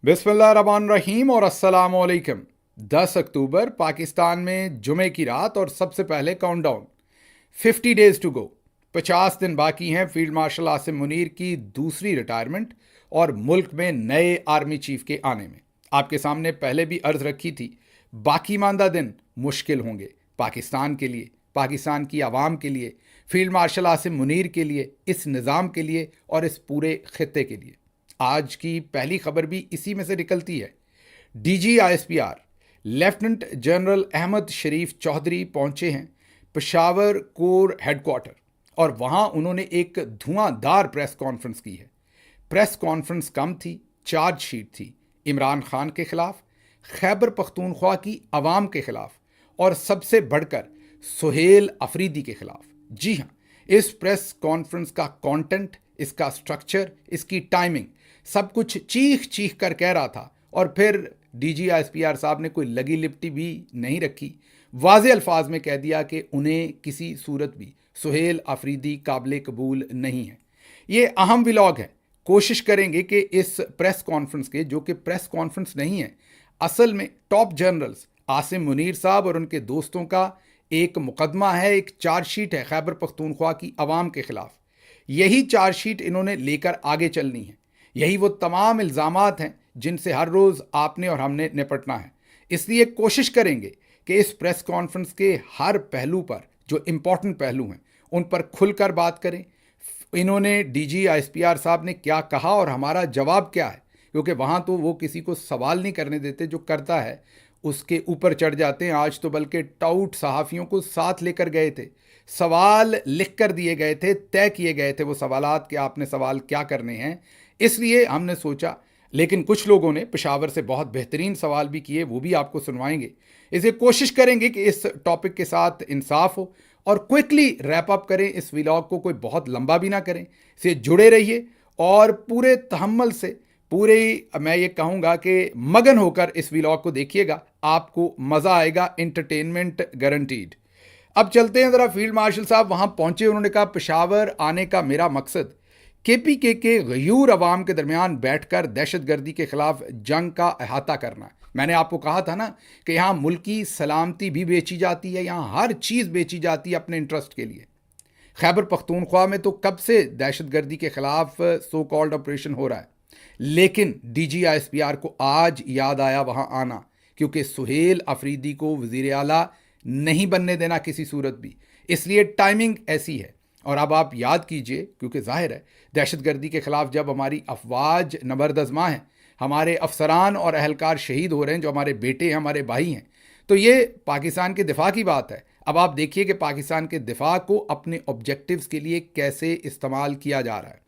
बिस्मिल्लाहिर्रहमानिर्रहीम और अस्सलामुअलैकुम। 10 अक्टूबर पाकिस्तान में जुमे की रात और सबसे पहले काउंटडाउन। 50 days to go. 50 दिन बाकी हैं फील्ड मार्शल आसिम मुनीर की दूसरी रिटायरमेंट और मुल्क में नए आर्मी चीफ के आने में। आपके सामने पहले भी अर्ज रखी थी, बाकी मांदा दिन मुश्किल होंगे पाकिस्तान के लिए, पाकिस्तान की आवाम के लिए, फील्ड मार्शल आसिम मुनीर के लिए, इस निज़ाम के लिए और इस पूरे खित्ते के लिए। आज की पहली खबर भी इसी में से निकलती है। DGISPR लेफ्टिनेंट जनरल अहमद शरीफ चौधरी पहुंचे हैं पेशावर कोर हेडक्वार्टर और वहां उन्होंने एक धुआंधार प्रेस कॉन्फ्रेंस की है। प्रेस कॉन्फ्रेंस कम थी, चार्जशीट थी इमरान खान के खिलाफ, खैबर पख्तूनख्वा की आवाम के खिलाफ और सबसे बढ़कर सुहेल अफरीदी के खिलाफ। जी हां, इस प्रेस कॉन्फ्रेंस का कंटेंट, इसका स्ट्रक्चर, इसकी टाइमिंग, सब कुछ चीख चीख कर कह रहा था और फिर DGISPR साहब ने कोई लगी लिपटी भी नहीं रखी। वाज़े अल्फाज में कह दिया कि उन्हें किसी सूरत भी सुहेल अफरीदी काबिल कबूल नहीं है। ये अहम व्लॉग है। कोशिश करेंगे कि इस प्रेस कॉन्फ्रेंस के, जो कि प्रेस कॉन्फ्रेंस नहीं है, असल में टॉप जनरल्स आसिम मुनीर साहब और उनके दोस्तों का एक मुकदमा है, एक चार्जशीट है खैबर पख्तूनख्वा की आवाम के खिलाफ। यही चार्जशीट इन्होंने लेकर आगे चलनी है। यही वो तमाम इल्ज़ामात हैं जिनसे हर रोज़ आपने और हमने निपटना है। इसलिए कोशिश करेंगे कि इस प्रेस कॉन्फ्रेंस के हर पहलू पर, जो इम्पोर्टेंट पहलू हैं, उन पर खुलकर बात करें। इन्होंने DGISPR साहब ने क्या कहा और हमारा जवाब क्या है, क्योंकि वहाँ तो वो किसी को सवाल नहीं करने देते, जो करता है उसके ऊपर चढ़ जाते हैं। आज तो बल्कि टाउट सहाफ़ियों को साथ लेकर गए थे, सवाल लिख कर दिए गए थे, तय किए गए थे वो सवालात कि आपने सवाल क्या करने हैं। इसलिए हमने सोचा, लेकिन कुछ लोगों ने पेशावर से बहुत बेहतरीन सवाल भी किए, वो भी आपको सुनवाएंगे। इसे कोशिश करेंगे कि इस टॉपिक के साथ इंसाफ हो और क्विकली रैप अप करें इस व्लॉग को, कोई बहुत लंबा भी ना करें। इसे जुड़े रहिए और पूरे तहम्मुल से, पूरे, मैं ये कहूँगा कि मगन होकर इस व्लॉग को देखिएगा, आपको मज़ा आएगा, एंटरटेनमेंट गारंटीड। अब चलते हैं ज़रा। फील्ड मार्शल साहब वहाँ पहुँचे, उन्होंने कहा पेशावर आने का मेरा मकसद KPK के गयूर अवाम के दरमियान बैठकर दहशतगर्दी के खिलाफ जंग का अहाता करना। मैंने आपको कहा था ना कि यहाँ मुल्की सलामती भी बेची जाती है, यहाँ हर चीज़ बेची जाती है अपने इंटरेस्ट के लिए। खैबर पख्तूनख्वा में तो कब से दहशतगर्दी के खिलाफ सो कॉल्ड ऑपरेशन हो रहा है, लेकिन DGISPR को आज याद आया वहाँ आना, क्योंकि सुहेल अफरीदी को वज़ीर आला नहीं बनने देना किसी सूरत भी। इसलिए टाइमिंग ऐसी है। और अब आप याद कीजिए, क्योंकि जाहिर है दहशतगर्दी के खिलाफ जब हमारी अफवाज नबरदज़मा है, हमारे अफसरान और अहलकार शहीद हो रहे हैं, जो हमारे बेटे हैं, हमारे भाई हैं, तो ये पाकिस्तान के दिफा की बात है। अब आप देखिए कि पाकिस्तान के दिफा को अपने ऑब्जेक्टिव्स के लिए कैसे इस्तेमाल किया जा रहा है।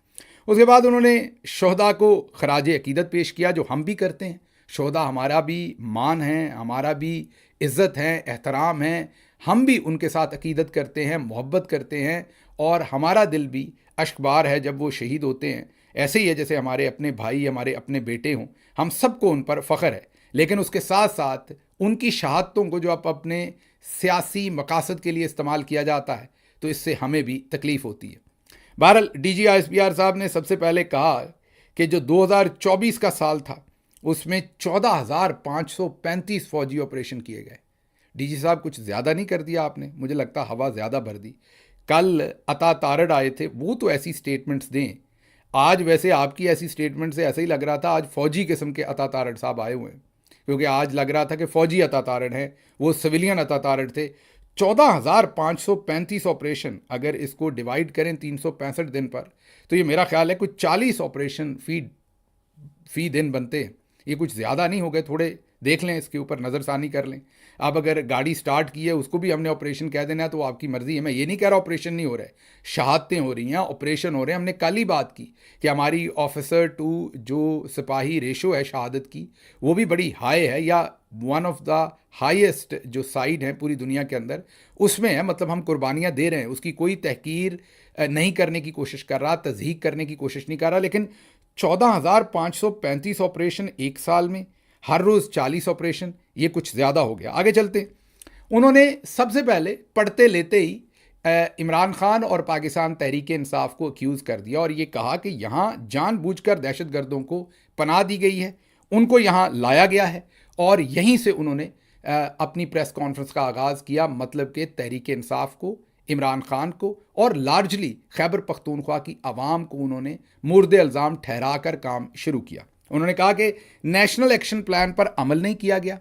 उसके बाद उन्होंने शोहदा को खराज अकीदत पेश किया, जो हम भी करते हैं। शोहदा हमारा भी मान है, हमारा भी इज़्ज़त है, एहतराम है। हम भी उनके साथ अकीदत करते हैं, मोहब्बत करते हैं और हमारा दिल भी अश्कबार है जब वो शहीद होते हैं। ऐसे ही है जैसे हमारे अपने भाई, हमारे अपने बेटे हों, हम सबको उन पर फ़ख्र है। लेकिन उसके साथ साथ उनकी शहादतों को जो आप अपने सियासी मकासद के लिए इस्तेमाल किया जाता है, तो इससे हमें भी तकलीफ़ होती है। बहरहाल DGISPR साहब ने सबसे पहले कहा कि जो 2024 का साल था, उसमें 14,535 फौजी ऑपरेशन किए गए। DG साहब, कुछ ज़्यादा नहीं कर दिया आपने? मुझे लगता हवा ज़्यादा भर दी। कल अता तारड़ आए थे, वो तो ऐसी स्टेटमेंट्स दें। आज वैसे आपकी ऐसी स्टेटमेंट से ऐसा ही लग रहा था आज फौजी किस्म के अता तारड़ साहब आए हुए हैं, क्योंकि आज लग रहा था कि फौजी अता तारड़ हैं, वो सिविलियन अता तारड़ थे। 14,535 ऑपरेशन, अगर इसको डिवाइड करें 365 दिन पर, तो ये मेरा ख्याल है कुछ 40 ऑपरेशन फी दिन बनते हैं। ये कुछ ज़्यादा नहीं हो गए? थोड़े देख लें, इसके ऊपर नज़रसानी कर लें। अब अगर गाड़ी स्टार्ट की है उसको भी हमने ऑपरेशन कह देना है तो आपकी मर्ज़ी है। मैं ये नहीं कह रहा ऑपरेशन नहीं हो रहा है, शहादतें हो रही हैं, ऑपरेशन हो रहे हैं। हमने कल ही बात की कि हमारी ऑफिसर टू जो सिपाही रेशो है शहादत की, वो भी बड़ी हाई है, या वन ऑफ द हाईएस्ट जो साइड है पूरी दुनिया के अंदर, उसमें है। मतलब हम कुर्बानियाँ दे रहे हैं, उसकी कोई तहकीर नहीं करने की कोशिश कर रहा, तज़हीक करने की कोशिश नहीं कर रहा। लेकिन 14,535 ऑपरेशन एक साल में, हर रोज़ 40 ऑपरेशन, ये कुछ ज़्यादा हो गया। आगे चलते हैं। उन्होंने सबसे पहले पढ़ते लेते ही इमरान खान और पाकिस्तान तहरीक इंसाफ को अक्यूज़ कर दिया और ये कहा कि यहाँ जानबूझकर दहशतगर्दों को पनाह दी गई है, उनको यहाँ लाया गया है और यहीं से उन्होंने अपनी प्रेस कॉन्फ्रेंस का आगाज़ किया, मतलब कि तहरीक इंसाफ को, इमरान खान को और लार्जली खैबर पख्तूनख्वा की आवाम को उन्होंने मुर्द इल्ज़ाम ठहरा कर काम शुरू किया। उन्होंने कहा कि नेशनल एक्शन प्लान पर अमल नहीं किया गया।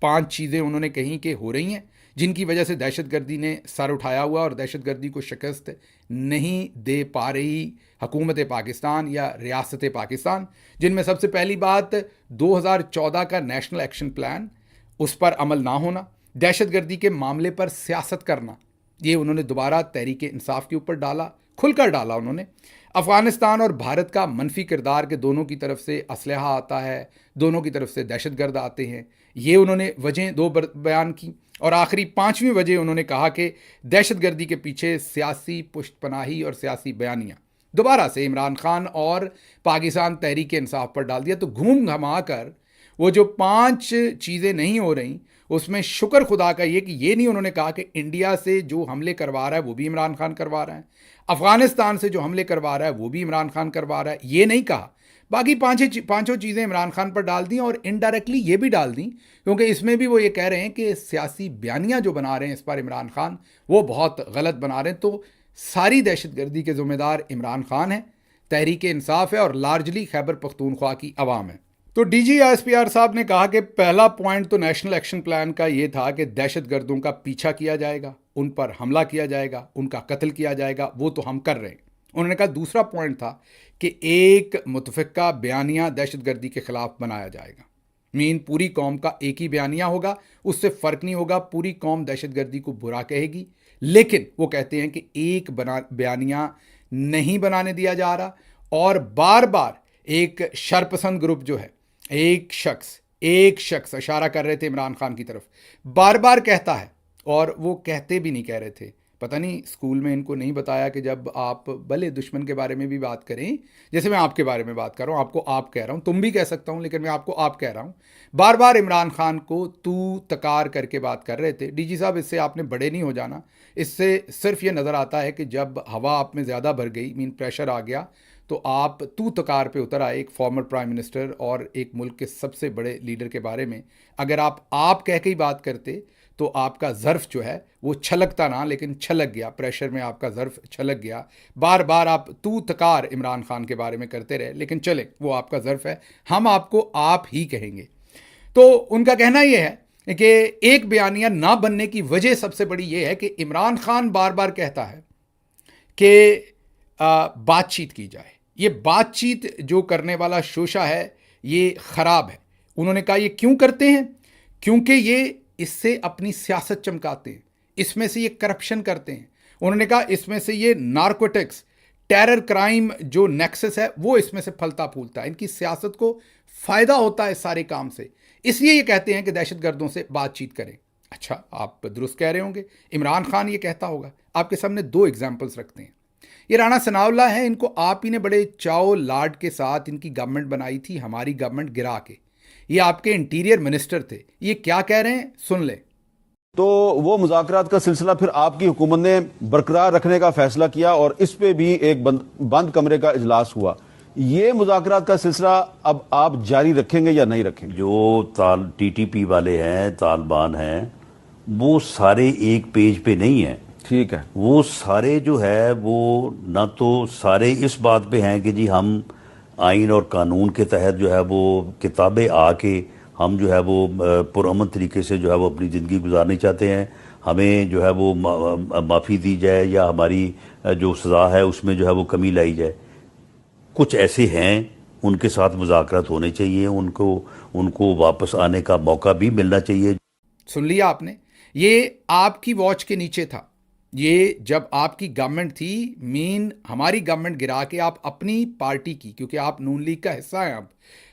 5 चीज़ें उन्होंने कहीं कि हो रही हैं जिनकी वजह से दहशतगर्दी ने सर उठाया हुआ और दहशतगर्दी को शिकस्त नहीं दे पा रही हुकूमत पाकिस्तान या रियासत पाकिस्तान, जिनमें सबसे पहली बात 2014 का नेशनल एक्शन प्लान, उस पर अमल ना होना, दहशतगर्दी के मामले पर सियासत करना, ये उन्होंने दोबारा तहरीक इंसाफ के ऊपर डाला, खुलकर डाला उन्होंने। अफ़गानिस्तान और भारत का मनफी किरदार के दोनों की तरफ से असलहा आता है, दोनों की तरफ से दहशतगर्द आते हैं, ये उन्होंने वजह 2 बयान की। और आखिरी 5वीं वजह उन्होंने कहा कि दहशतगर्दी के पीछे सियासी पुष्टपनाही और सियासी बयानियाँ दोबारा से इमरान खान और पाकिस्तान तहरीक इंसाफ पर डाल दिया। तो घूम घमा कर वो जो 5 चीज़ें नहीं हो रही, उसमें शुक्र खुदा का ये कि ये नहीं उन्होंने कहा कि इंडिया से जो हमले करवा रहा है वो भी इमरान खान करवा रहा है, अफ़गानिस्तान से जो हमले करवा रहा है वो भी इमरान खान करवा रहा है, ये नहीं कहा। बाकी पांचों चीज़ें इमरान खान पर डाल दी और इनडायरेक्टली ये भी डाल दी, क्योंकि इसमें भी वो ये कह रहे हैं कि सियासी बयानियाँ जो बना रहे हैं इस पर इमरान खान, वो बहुत गलत बना रहे हैं। तो सारी दहशतगर्दी के ज़िम्मेदार इमरान खान है, तहरीक इंसाफ है और लार्जली खैबर पख्तूनख्वा की आवाम है। तो DGSPR साहब ने कहा कि पहला पॉइंट तो नेशनल एक्शन प्लान का ये था कि दहशतगर्दों का पीछा किया जाएगा, उन पर हमला किया जाएगा, उनका कत्ल किया जाएगा, वो तो हम कर रहे हैं। उन्होंने कहा दूसरा पॉइंट था कि एक मुतफ़िक़ा बयानिया दहशतगर्दी के ख़िलाफ़ बनाया जाएगा। मीन पूरी कौम का एक ही बयानिया होगा, उससे फ़र्क नहीं होगा, पूरी कौम दहशतगर्दी को बुरा कहेगी, लेकिन वो कहते हैं कि एक बयानिया नहीं बनाने दिया जा रहा। और बार बार एक शरपसंद ग्रुप जो है, एक शख्स इशारा कर रहे थे इमरान खान की तरफ, बार बार कहता है, और वो कहते भी नहीं कह रहे थे, पता नहीं स्कूल में इनको नहीं बताया कि जब आप भले दुश्मन के बारे में भी बात करें, जैसे मैं आपके बारे में बात कर रहा हूँ, आपको आप कह रहा हूँ, तुम भी कह सकता हूँ, लेकिन मैं आपको आप कह रहा हूँ, बार बार इमरान खान को तू तकार करके बात कर रहे थे। DG साहब, इससे आपने बड़े नहीं हो जाना, इससे सिर्फ ये नज़र आता है कि जब हवा आप में ज़्यादा भर गई, मीन प्रेशर आ गया, तो आप तू तकार पे उतर आए एक फॉर्मर प्राइम मिनिस्टर और एक मुल्क के सबसे बड़े लीडर के बारे में। अगर आप कह के ही बात करते तो आपका ज़र्फ़ जो है वो छलकता ना, लेकिन छलक गया, प्रेशर में आपका ज़र्फ़ छलक गया। बार बार आप तू तकार इमरान खान के बारे में करते रहे, लेकिन चले, वो आपका ज़र्फ़ है, हम आपको आप ही कहेंगे। तो उनका कहना यह है कि एक बयानिया ना बनने की वजह सबसे बड़ी ये है कि इमरान खान बार बार कहता है कि बातचीत की जाए। ये बातचीत जो करने वाला शोशा है ये ख़राब है। उन्होंने कहा ये क्यों करते हैं? क्योंकि ये इससे अपनी सियासत चमकाते हैं, इसमें से ये करप्शन करते हैं। उन्होंने कहा इसमें से ये नारकोटिक्स, टेरर क्राइम जो नेक्सस है वो इसमें से फलता फूलता है, इनकी सियासत को फ़ायदा होता है सारे काम से, इसलिए ये कहते हैं कि दहशतगर्दों से बातचीत करें। अच्छा, आप दुरुस्त कह रहे होंगे, इमरान खान ये कहता होगा। आपके सामने 2 एग्जाम्पल्स रखते हैं। ये राणा सनाउल्लाह है, इनको आप ही ने बड़े चाव लाड के साथ इनकी गवर्नमेंट बनाई थी, हमारी गवर्नमेंट गिरा के। ये आपके इंटीरियर मिनिस्टर थे, ये क्या कह रहे हैं सुन ले। तो वो मुज़ाकरात का सिलसिला फिर आपकी हुकूमत ने बरकरार रखने का फैसला किया और इस पे भी एक बंद कमरे का इजलास हुआ। ये मुज़ाकरात का सिलसिला अब आप जारी रखेंगे या नहीं रखेंगे? जो TTP वाले हैं, तालिबान हैं, वो सारे एक पेज पे नहीं है। ठीक है, वो सारे जो है वो ना तो सारे इस बात पे हैं कि जी हम आइन और कानून के तहत जो है वो किताबें आके हम जो है वो पुरअमन तरीके से जो है वो अपनी ज़िंदगी गुजारनी चाहते हैं, हमें जो है वो माफ़ी दी जाए या हमारी जो सज़ा है उसमें जो है वो कमी लाई जाए। कुछ ऐसे हैं, उनके साथ मुज़ाकरात होने चाहिए, उनको वापस आने का मौका भी मिलना चाहिए। सुन लिया आपने, ये आपकी वॉच के नीचे था। ये जब आपकी गवर्नमेंट थी, मीन हमारी गवर्नमेंट गिरा के आप अपनी पार्टी की, क्योंकि आप नून लीग का हिस्सा हैं, आप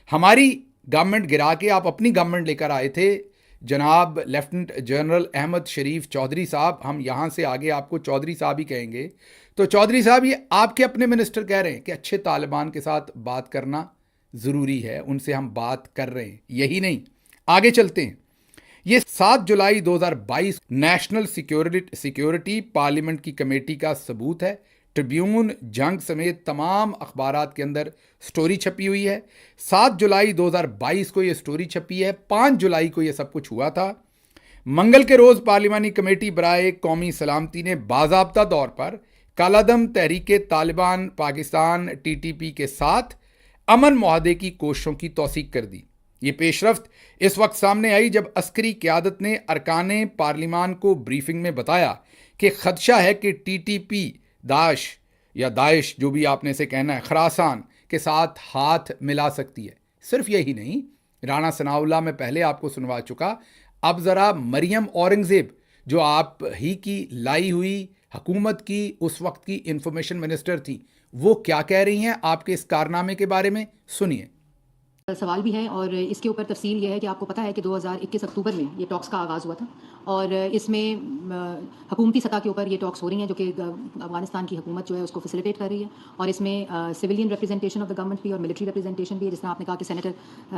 हमारी गवर्नमेंट गिरा के आप अपनी गवर्नमेंट लेकर आए थे। जनाब लेफ्टिनेंट जनरल अहमद शरीफ चौधरी साहब, हम यहाँ से आगे आपको चौधरी साहब ही कहेंगे। तो चौधरी साहब, ये आपके अपने मिनिस्टर कह रहे हैं कि अच्छे तालिबान के साथ बात करना ज़रूरी है, उनसे हम बात कर रहे हैं। यही नहीं, आगे चलते हैं। ये 7 जुलाई 2022 नेशनल सिक्योरिटी पार्लियामेंट की कमेटी का सबूत है, ट्रिब्यून, जंग समेत तमाम अखबारात के अंदर स्टोरी छपी हुई है। 7 जुलाई 2022 को ये स्टोरी छपी है। 5 जुलाई को ये सब कुछ हुआ था। मंगल के रोज़ पार्लिमानी कमेटी बराए कौमी सलामती ने बाज़ाब्ता तौर पर कालादम तहरीक तालिबान पाकिस्तान TTP के साथ अमन मुआहदे की कोशिशों की तौसीक कर दी। ये पेशरफ्त इस वक्त सामने आई जब अस्करी क़यादत ने अरकाने पार्लिमान को ब्रीफिंग में बताया कि खदशा है कि TTP दाश या दाइश, जो भी आपने से कहना है, खरासान के साथ हाथ मिला सकती है। सिर्फ यही नहीं, राणा सनाउल्लाह में पहले आपको सुनवा चुका, अब ज़रा मरियम औरंगज़ेब, जो आप ही की लाई हुई हुकूमत की उस वक्त की इंफॉर्मेशन मिनिस्टर थी, वो क्या कह रही हैं आपके इस कारनामे के बारे में, सुनिए। सवाल भी है और इसके ऊपर तफसील ये है कि आपको पता है कि 2021 अक्टूबर में ये टॉक्स का आगाज़ हुआ था और इसमें हुकूमती सतह के ऊपर ये टॉक्स हो रही हैं, जो कि अफगानिस्तान की हुकूमत जो है उसको फैसिलिटेट कर रही है। और इसमें civilian representation of the government भी और मिलिट्री रिप्रेजेंटेशन भी है, जिसमें आपने कहा कि सेनेटर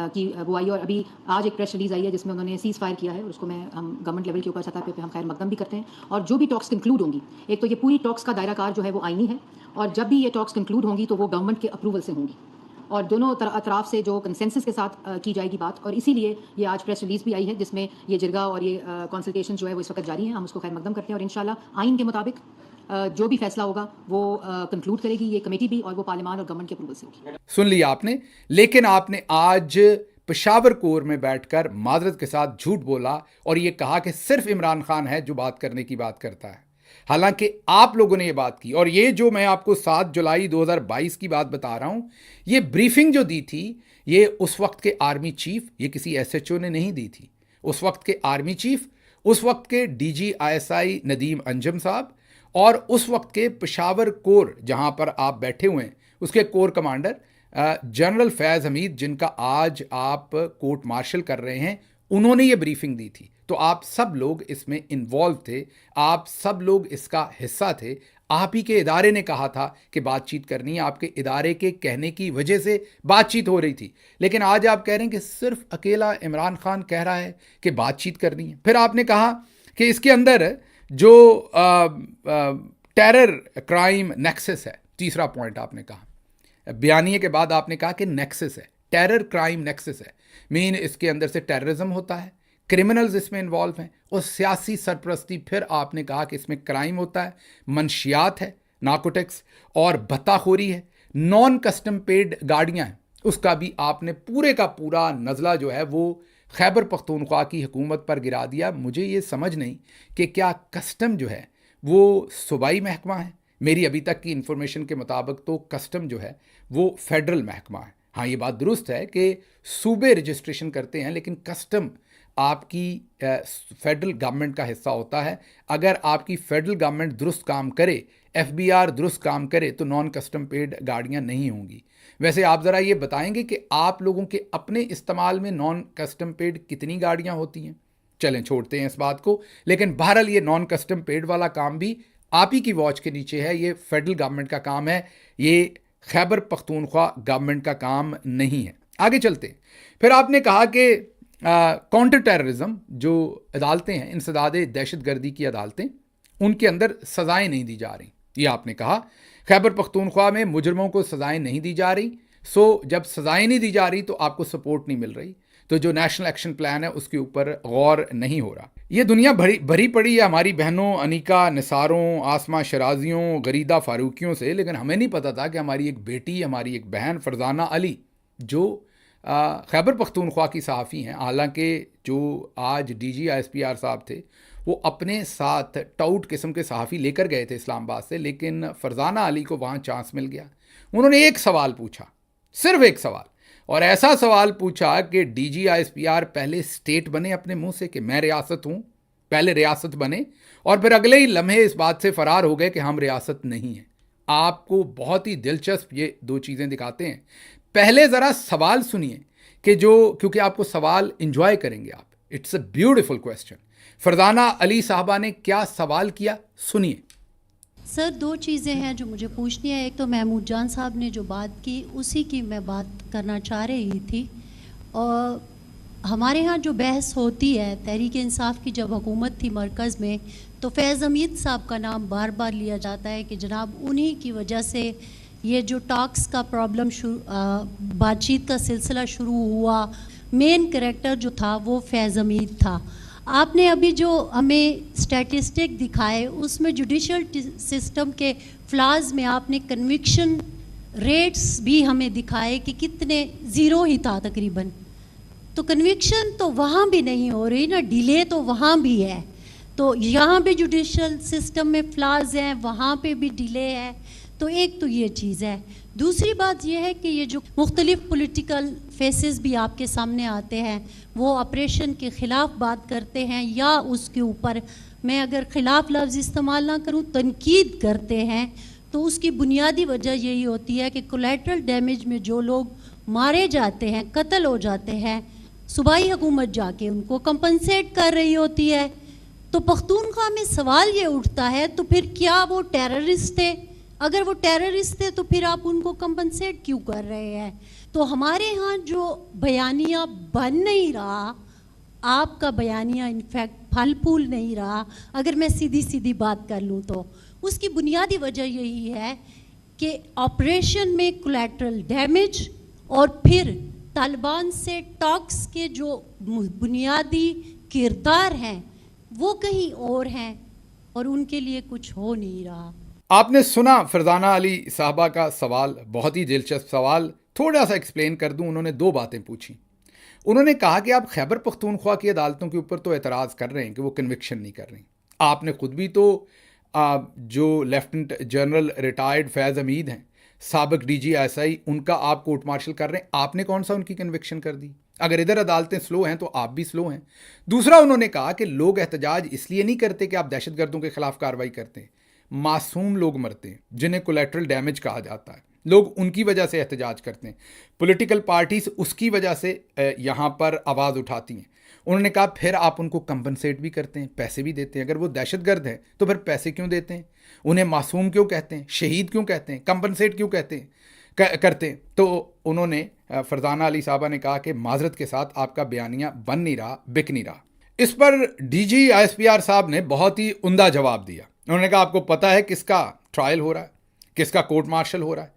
की अगुवाई। और अभी आज एक प्रेस रिलीज़ आई है जिसमें उन्होंने सीज़ फायर किया है और उसको हम गवर्नमेंट लेवल के ऊपर सतह पर हम खैर मकदम भी करते हैं। और जो भी टॉक्स कंक्लूड होंगी, एक तो ये पूरी टॉक्स का दायरा कार जो है वो आईनी है, और जब भी ये टॉक्स कंक्लूड होंगी तो वो गवर्नमेंट के अप्रूवल से होंगी और दोनों अतराफ से जो कंसेंसस के साथ की जाएगी बात। और इसीलिए ये आज प्रेस रिलीज़ भी आई है जिसमें ये जिरगा और ये कंसल्टेशन जो है वो इस वक्त जारी है। हम उसको खैर मकदम करते हैं और इंशाल्लाह आइन के मुताबिक जो भी फैसला होगा वो कंक्लूड करेगी ये कमेटी भी, और वो पार्लियामान और गवर्नमेंट के अप्रूवल से होगी। सुन लिया आपने, लेकिन आपने आज पेशावर कोर में बैठकर माजरत के साथ झूठ बोला और ये कहा कि सिर्फ इमरान खान है जो बात करने की बात करता है। हालांकि आप लोगों ने ये बात की, और ये जो मैं आपको 7 जुलाई 2022 की बात बता रहा हूं, ये ब्रीफिंग जो दी थी, ये उस वक्त के आर्मी चीफ, ये किसी SHO ने नहीं दी थी। उस वक्त के आर्मी चीफ, उस वक्त के DG ISI नदीम अंजम साहब और उस वक्त के पेशावर कोर जहां पर आप बैठे हुए हैं, उसके कोर कमांडर जनरल फैज़ हमीद, जिनका आज आप कोर्ट मार्शल कर रहे हैं, उन्होंने ये ब्रीफिंग दी थी। तो आप सब लोग इसमें इन्वॉल्व थे, आप सब लोग इसका हिस्सा थे। आप ही के इदारे ने कहा था कि बातचीत करनी है, आपके इदारे के कहने की वजह से बातचीत हो रही थी। लेकिन आज आप कह रहे हैं कि सिर्फ अकेला इमरान खान कह रहा है कि बातचीत करनी है। फिर आपने कहा कि इसके अंदर जो टेरर क्राइम नेक्सस है, तीसरा पॉइंट आपने कहा, बयानिए के बाद आपने कहा कि नेक्सस है, टेरर क्राइम नेक्सस है, मीन इसके अंदर से टेररिज्म होता है, क्रिमिनल्स इसमें इन्वॉल्व हैं, और सियासी सरपरस्ती। फिर आपने कहा कि इसमें क्राइम होता है, मनशियात है, नार्कोटिक्स और भत्ताखोरी है, नॉन कस्टम पेड गाड़ियाँ हैं, उसका भी आपने पूरे का पूरा नज़ला जो है वो खैबर पख्तूनख्वा की हुकूमत पर गिरा दिया। मुझे ये समझ नहीं कि क्या कस्टम जो है वो सूबाई महकमा है। मेरी अभी तक की इन्फॉर्मेशन के मुताबिक तो कस्टम जो है वो फेडरल महकमा है। हाँ, ये बात दुरुस्त है कि सूबे रजिस्ट्रेशन करते हैं, लेकिन कस्टम आपकी फेडरल गवर्नमेंट का हिस्सा होता है। अगर आपकी फेडरल गवर्नमेंट दुरुस्त काम करे, FBR दुरुस्त काम करे, तो नॉन कस्टम पेड गाड़ियाँ नहीं होंगी। वैसे आप ज़रा ये बताएंगे कि आप लोगों के अपने इस्तेमाल में नॉन कस्टम पेड कितनी गाड़ियाँ होती हैं? चलें, छोड़ते हैं इस बात को। लेकिन बहरहाल ये नॉन कस्टम पेड वाला काम भी आप ही की वॉच के नीचे है, ये फेडरल गवर्नमेंट का काम है, ये खैबर पख्तूनख्वा गवर्नमेंट का काम नहीं है। आगे चलते हैं। फिर आपने कहा कि काउंटर टेररिज्म जो अदालतें हैं, इंसदाद दहशतगर्दी की अदालतें, उनके अंदर सज़ाएं नहीं दी जा रही। ये आपने कहा खैबर पख्तूनख्वा में मुजरमों को सज़ाएं नहीं दी जा रही। सो जब सज़ाएं नहीं दी जा रही तो आपको सपोर्ट नहीं मिल रही, तो जो नेशनल एक्शन प्लान है उसके ऊपर गौर नहीं हो रहा। ये दुनिया भरी पड़ी है हमारी बहनों अनिका निसारों, आसमा शराजियों, गरीदा फारूकियों से, लेकिन हमें नहीं पता था कि हमारी एक बेटी, हमारी एक बहन फरजाना अली, जो खैबर पख्तूनख्वा की सहाफ़ी हैं, हालांकि जो आज DG ISPR साहब थे वो अपने साथ टाउट किस्म के सहाफ़ी लेकर गए थे इस्लामाबाद से, लेकिन फरजाना अली को वहाँ चांस मिल गया। उन्होंने एक सवाल पूछा, सिर्फ एक सवाल, और ऐसा सवाल पूछा कि DG ISPR पहले स्टेट बने अपने मुंह से कि मैं रियासत हूँ, पहले रियासत बने, और फिर अगले ही लम्हे इस बात से फ़रार हो गए कि हम रियासत नहीं हैं। आपको बहुत ही दिलचस्प ये दो चीज़ें दिखाते हैं। पहले ज़रा सवाल सुनिए कि जो, क्योंकि आपको सवाल इंजॉय करेंगे आप। It's a beautiful question. Farzana Ali साहबा ने क्या सवाल किया, सुनिए। सर, दो चीज़ें हैं जो मुझे पूछनी है। एक तो महमूद जान साहब ने जो बात की उसी की मैं बात करना चाह रही थी, और हमारे यहाँ जो बहस होती है तहरीक इंसाफ की जब हुकूमत थी मरकज़ में, तो फैज़ हमीद साहब का नाम बार बार लिया जाता है कि जनाब उन्हीं की वजह से ये जो टॉक्स का प्रॉब्लम बातचीत का सिलसिला शुरू हुआ। मेन करैक्टर जो था वो फैज़ हमीद था। आपने अभी जो हमें स्टैटिस्टिक दिखाए उसमें जुडिशल सिस्टम के फ्लॉज में आपने कन्विक्शन रेट्स भी हमें दिखाए कि कितने ज़ीरो ही था तकरीबन। तो कन्विक्शन तो वहाँ भी नहीं हो रही ना, डिले तो वहाँ भी है। तो यहाँ पे जुडिशल सिस्टम में फ्लॉज हैं, वहाँ पे भी डिले है। तो एक तो ये चीज़ है। दूसरी बात ये है कि ये जो मुख्तलिफ पॉलिटिकल फेसेस भी आपके सामने आते हैं वो ऑपरेशन के ख़िलाफ़ बात करते हैं, या उसके ऊपर मैं अगर ख़िलाफ़ लफ्ज़ इस्तेमाल ना करूँ तनकीद करते हैं। तो उसकी बुनियादी वजह यही होती है कि कोलैटरल डैमेज में जो लोग मारे जाते हैं, कत्ल हो जाते हैं, सूबाई हुकूमत जाके उनको कंपनसेट कर रही होती है। तो पख्तूनख्वा में सवाल ये उठता है तो फिर क्या वो टेररिस्ट थे? अगर वो टेररिस्ट थे तो फिर आप उनको कंपनसेट क्यों कर रहे हैं? तो हमारे यहाँ जो बयानिया बन नहीं रहा, आपका बयानिया इनफैक्ट फल फूल नहीं रहा, अगर मैं सीधी सीधी बात कर लूँ तो उसकी बुनियादी वजह यही है कि ऑपरेशन में कोलैटरल डैमेज और फिर तालिबान से टॉक्स के जो बुनियादी किरदार हैं वो कहीं और हैं और उनके लिए कुछ हो नहीं रहा। आपने सुना फरजाना अली साहबा का सवाल, बहुत ही दिलचस्प सवाल। थोड़ा सा एक्सप्लेन कर दूं। उन्होंने दो बातें पूछी। उन्होंने कहा कि आप खैबर पख्तूनख्वा की अदालतों के ऊपर तो एतराज़ कर रहे हैं कि वो कन्विक्शन नहीं कर रही। आपने खुद भी तो जो लेफ्टिनेंट जनरल रिटायर्ड फैज़ हमीद हैं, साबिक DGI, उनका आप कोर्ट मार्शल कर रहे हैं। आपने कौन सा उनकी कन्विक्शन कर दी? अगर इधर अदालतें स्लो हैं तो आप भी स्लो हैं। दूसरा, उन्होंने कहा कि लोग एहतजाज इसलिए नहीं करते कि आप दहशतगर्दों के खिलाफ कार्रवाई करते हैं। मासूम लोग मरते हैं जिन्हें कोलैटरल डैमेज कहा जाता है, लोग उनकी वजह से एहतजाज करते हैं। पॉलिटिकल पार्टीज उसकी वजह से यहाँ पर आवाज़ उठाती हैं। उन्होंने कहा फिर आप उनको कंपनसेट भी करते हैं, पैसे भी देते हैं। अगर वो दहशतगर्द हैं तो फिर पैसे क्यों देते हैं? उन्हें मासूम क्यों कहते हैं? शहीद क्यों कहते हैं? कंपनसेट क्यों कहते हैं करते हैं? तो उन्होंने फरजाना अली साहबा ने कहा कि माजरत के साथ आपका बयानिया बन नहीं रहा, बिक नहीं रहा। इस पर DG ISPR साहब ने बहुत ही उम्दा जवाब दिया। उन्होंने कहा आपको पता है किसका ट्रायल हो रहा है, किसका कोर्ट मार्शल हो रहा है?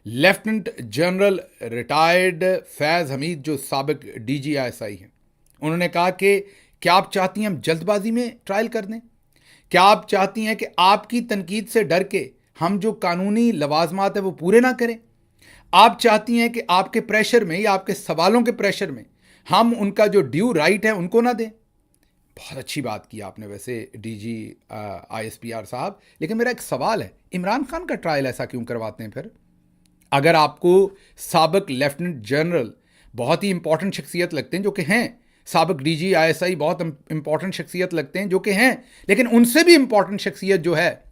लेफ्टिनेंट जनरल रिटायर्ड फैज़ हमीद जो साबिक DGI हैं। उन्होंने कहा कि क्या आप चाहती हैं हम जल्दबाजी में ट्रायल कर दें? क्या आप चाहती हैं कि आपकी तनकीद से डर के हम जो कानूनी लवाजमात है वो पूरे ना करें? आप चाहती हैं कि आपके प्रेशर में या आपके सवालों के प्रेशर में हम उनका जो ड्यू राइट है उनको ना दें? बहुत अच्छी बात की आपने वैसे DG ISPR साहब। लेकिन मेरा एक सवाल है, इमरान खान का ट्रायल ऐसा क्यों करवाते हैं फिर? अगर आपको साबिक लेफ्टिनेंट जनरल बहुत ही इंपॉर्टेंट शख्सियत लगते हैं, जो कि हैं, साबिक DGI बहुत इंपॉर्टेंट शख्सियत लगते हैं जो कि हैं, लेकिन उनसे भी इंपॉर्टेंट शख्सियत जो है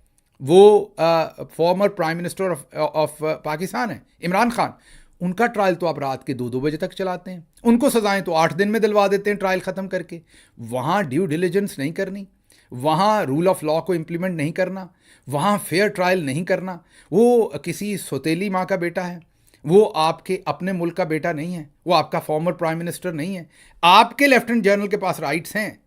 वो former prime minister of Pakistan है, इमरान खान। उनका ट्रायल तो आप रात के 2-2 बजे तक चलाते हैं। उनको सजाएं तो 8 दिन में दिलवा देते हैं ट्रायल ख़त्म करके। वहाँ ड्यू डिलिजेंस नहीं करनी, वहाँ रूल ऑफ लॉ को इम्प्लीमेंट नहीं करना, वहाँ फेयर ट्रायल नहीं करना। वो किसी सौतेली माँ का बेटा है, वो आपके अपने मुल्क का बेटा नहीं है, वो आपका फॉर्मर प्राइम मिनिस्टर नहीं है। आपके लेफ्टिनेंट जनरल के पास राइट्स हैं,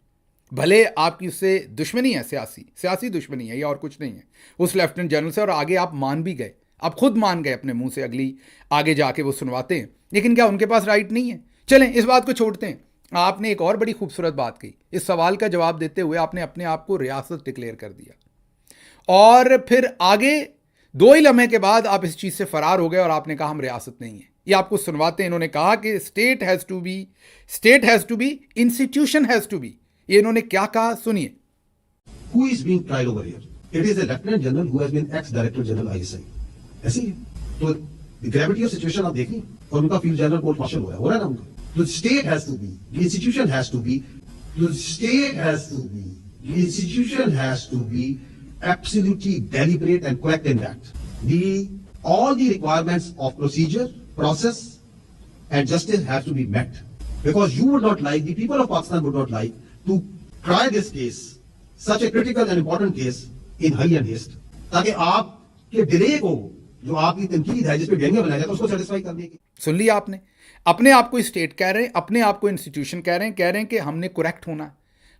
भले आपकी उससे दुश्मनी है, सियासी दुश्मनी है या और कुछ नहीं है उस लेफ्टिनेंट जनरल से, और आगे आप मान भी गए, आप खुद मान गए अपने मुंह से, अगली आगे जाके वो सुनवाते हैं। लेकिन क्या उनके पास राइट नहीं है? चलें इस बात को छोड़ते हैं। आपने एक और बड़ी खूबसूरत बात कही। इस सवाल का जवाब देते हुए आपने अपने आप को रियासत डिक्लेयर कर दिया और फिर आगे 2 ही लम्हे के बाद आप इस चीज़ से फरार हो गए और आपने कहा हम रियासत नहीं है। ये आपको सुनवाते हैं। इन्होंने कहा कि state has to be, institution has to be. ये इन्होंने क्या कहा, सुनिए। Who is being tried over here? It is a lieutenant general who has been ex-director general ISI. ऐसे ही है। तो ग्रेविटी ऑफ सिचुएशन आप देखिए, और उनका फील्ड जनरल कोर्ट मार्शल हो रहा है ना उनका। तो state has to be, the institution has to be, the state has to be, the institution has to be absolutely deliberate and correct in that. All the requirements of procedure, process, and justice have to be met. Because you would not like, the people of Pakistan would not like to try this case, such a critical and important case, in hurry and haste. ताकि आपके delay को जो आपकी तनकीद है, जिस पे व्यंग्य बनाया जाता है, उसको सेटिस्फाई करने की। सुन लिया आपने, अपने आप को स्टेट कह रहे हैं, अपने आप को इंस्टीट्यूशन कह रहे हैं कि हमने करेक्ट होना है,